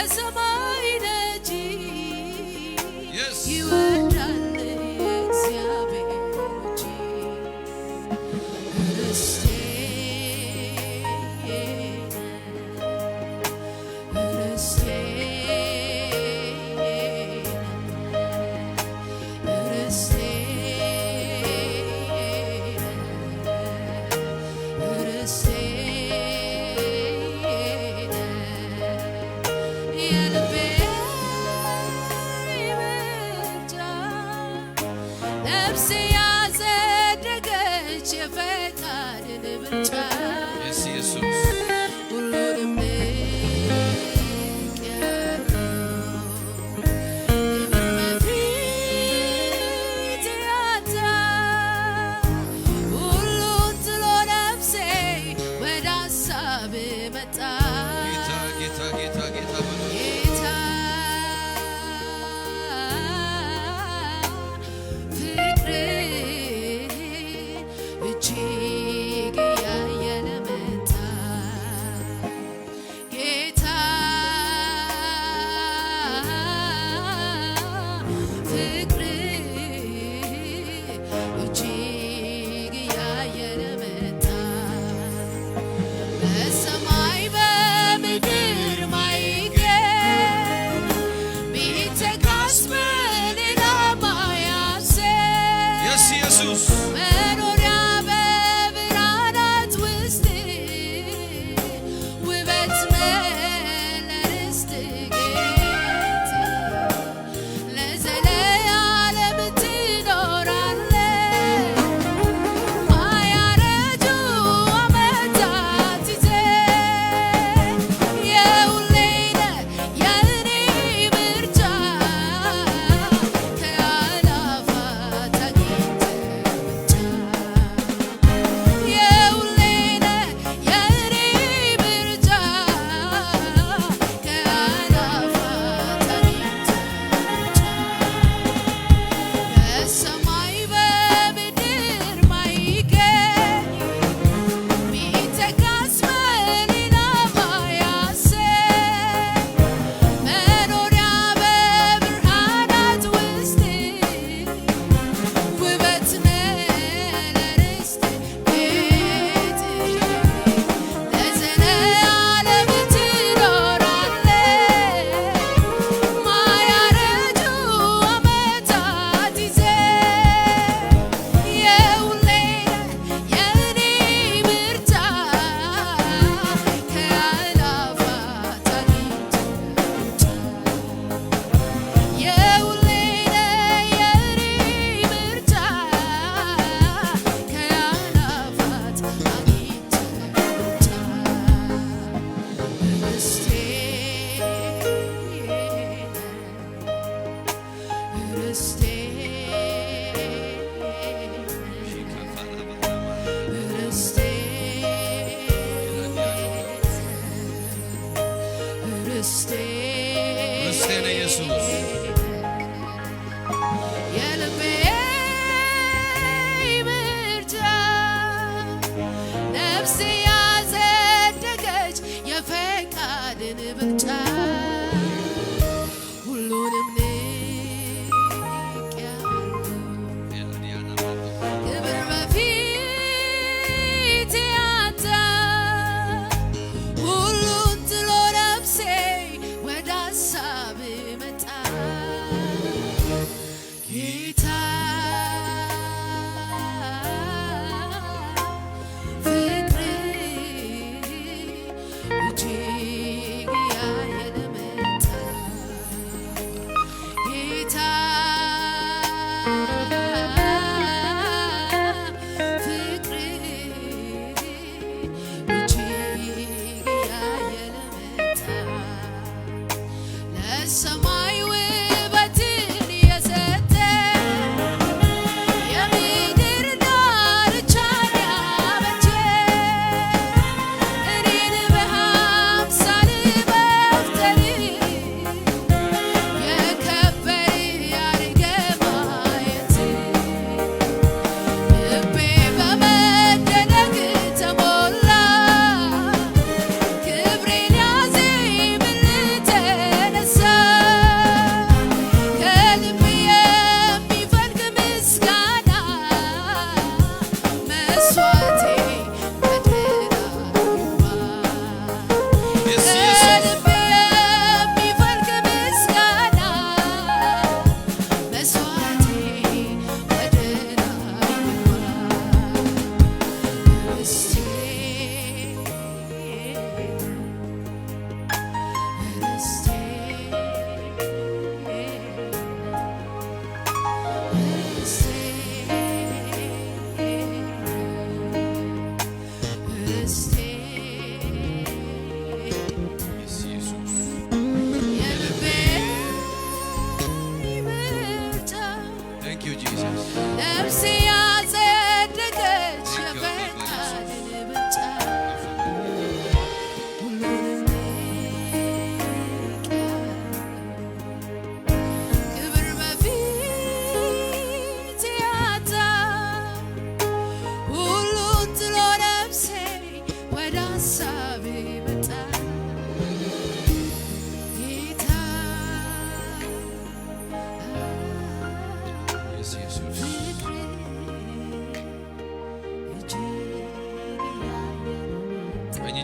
S2: በሰማይ ደጅ ይወርዳል እግዚአብሔር እጅ ርስቴ ነፍሴ ያጸደቀች የፈቃድን ብልጫ ሁሉንም በፊት ያጣ ሁሉን ጥሎ ነፍሴ ወደ ሀሳብ መጣ ጌታ እጅግ ያየለ መጣ ጌታ ፍቅር እጅግ ያየለ መጣ በሰማይ በምድር ማይገኝ ቢተካስ በሌላ ማያሰኝ ኢየሱስ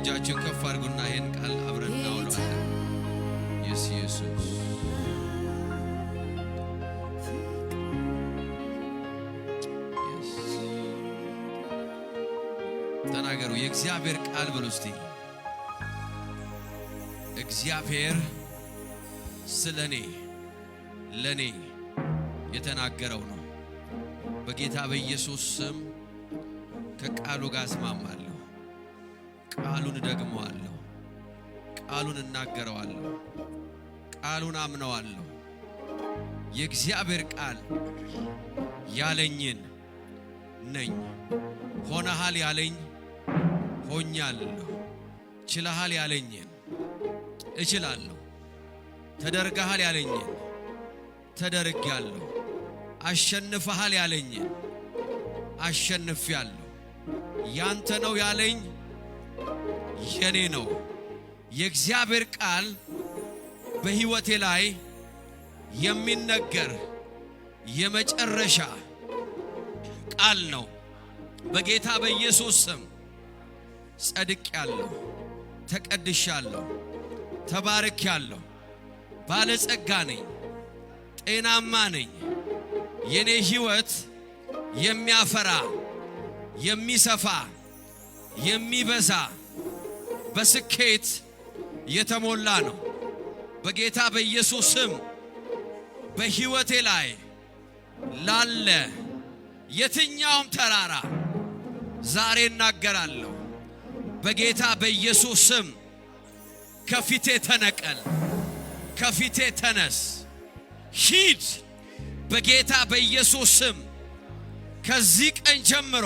S1: እጃችሁን ከፍ አድርጉና ይሄን ቃል አብረን እናውለዋለን። ኢየሱስ ተናገሩ። የእግዚአብሔር ቃል በሉ እስቲ። እግዚአብሔር ስለኔ ለኔ የተናገረው ነው። በጌታ በኢየሱስ ስም ከቃሉ ጋር እስማማለሁ። ቃሉን ደግመዋለሁ። ቃሉን እናገረዋለሁ። ቃሉን አምነዋለሁ። የእግዚአብሔር ቃል ያለኝን ነኝ። ሆነሃል ያለኝ ሆኛለሁ። ችለሃል ያለኝን እችላለሁ። ተደርገሃል ያለኝን ተደርጌያለሁ። አሸንፈሃል ያለኝን አሸንፌያለሁ። ያንተ ነው ያለኝ የኔ ነው። የእግዚአብሔር ቃል በሕይወቴ ላይ የሚነገር የመጨረሻ ቃል ነው። በጌታ በኢየሱስ ስም ጸድቄያለሁ፣ ተቀድሻለሁ፣ ተባርኬያለሁ። ባለጸጋ ነኝ፣ ጤናማ ነኝ። የኔ ሕይወት የሚያፈራ የሚሰፋ የሚበዛ በስኬት የተሞላ ነው። በጌታ በኢየሱስ ስም በሕይወቴ ላይ ላለ የትኛውም ተራራ ዛሬ እናገራለሁ። በጌታ በኢየሱስ ስም ከፊቴ ተነቀል፣ ከፊቴ ተነስ፣ ሂድ። በጌታ በኢየሱስ ስም ከዚህ ቀን ጀምሮ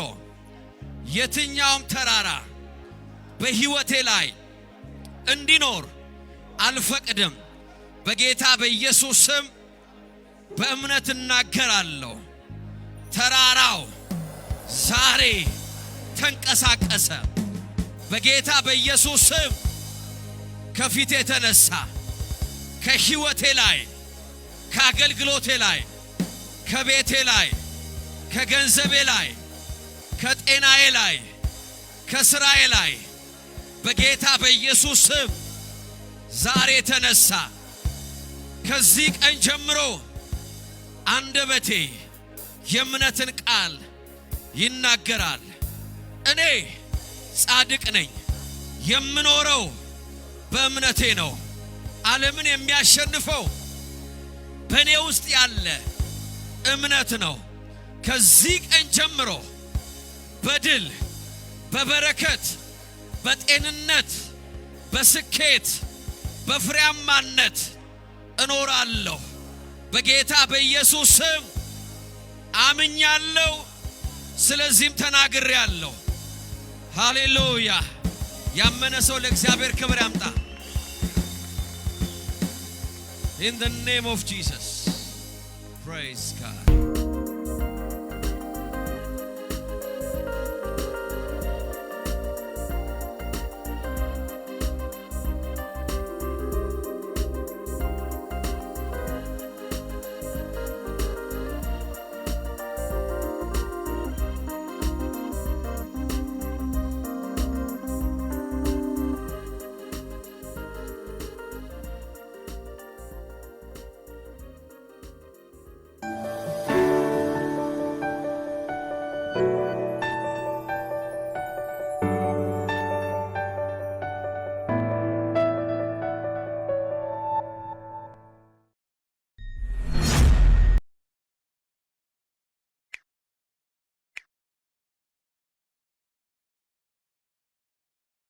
S1: የትኛውም ተራራ በሕይወቴ ላይ እንዲኖር አልፈቅድም። በጌታ በኢየሱስ ስም በእምነት እናገራለሁ። ተራራው ዛሬ ተንቀሳቀሰ። በጌታ በኢየሱስ ስም ከፊቴ ተነሳ። ከሕይወቴ ላይ፣ ከአገልግሎቴ ላይ፣ ከቤቴ ላይ፣ ከገንዘቤ ላይ፣ ከጤናዬ ላይ፣ ከሥራዬ ላይ በጌታ በኢየሱስ ስም ዛሬ ተነሳ። ከዚህ ቀን ጀምሮ አንደበቴ የእምነትን ቃል ይናገራል። እኔ ጻድቅ ነኝ፣ የምኖረው በእምነቴ ነው። ዓለምን የሚያሸንፈው በእኔ ውስጥ ያለ እምነት ነው። ከዚህ ቀን ጀምሮ በድል፣ በበረከት፣ በጤንነት፣ በስኬት፣ በፍሬያማነት እኖራለሁ። በጌታ በኢየሱስ ስም አምኛለሁ። ስለዚህም ተናግሬያለሁ። ሃሌሉያ! ያመነ ሰው ለእግዚአብሔር ክብር ያምጣ። In the name of Jesus. Praise God.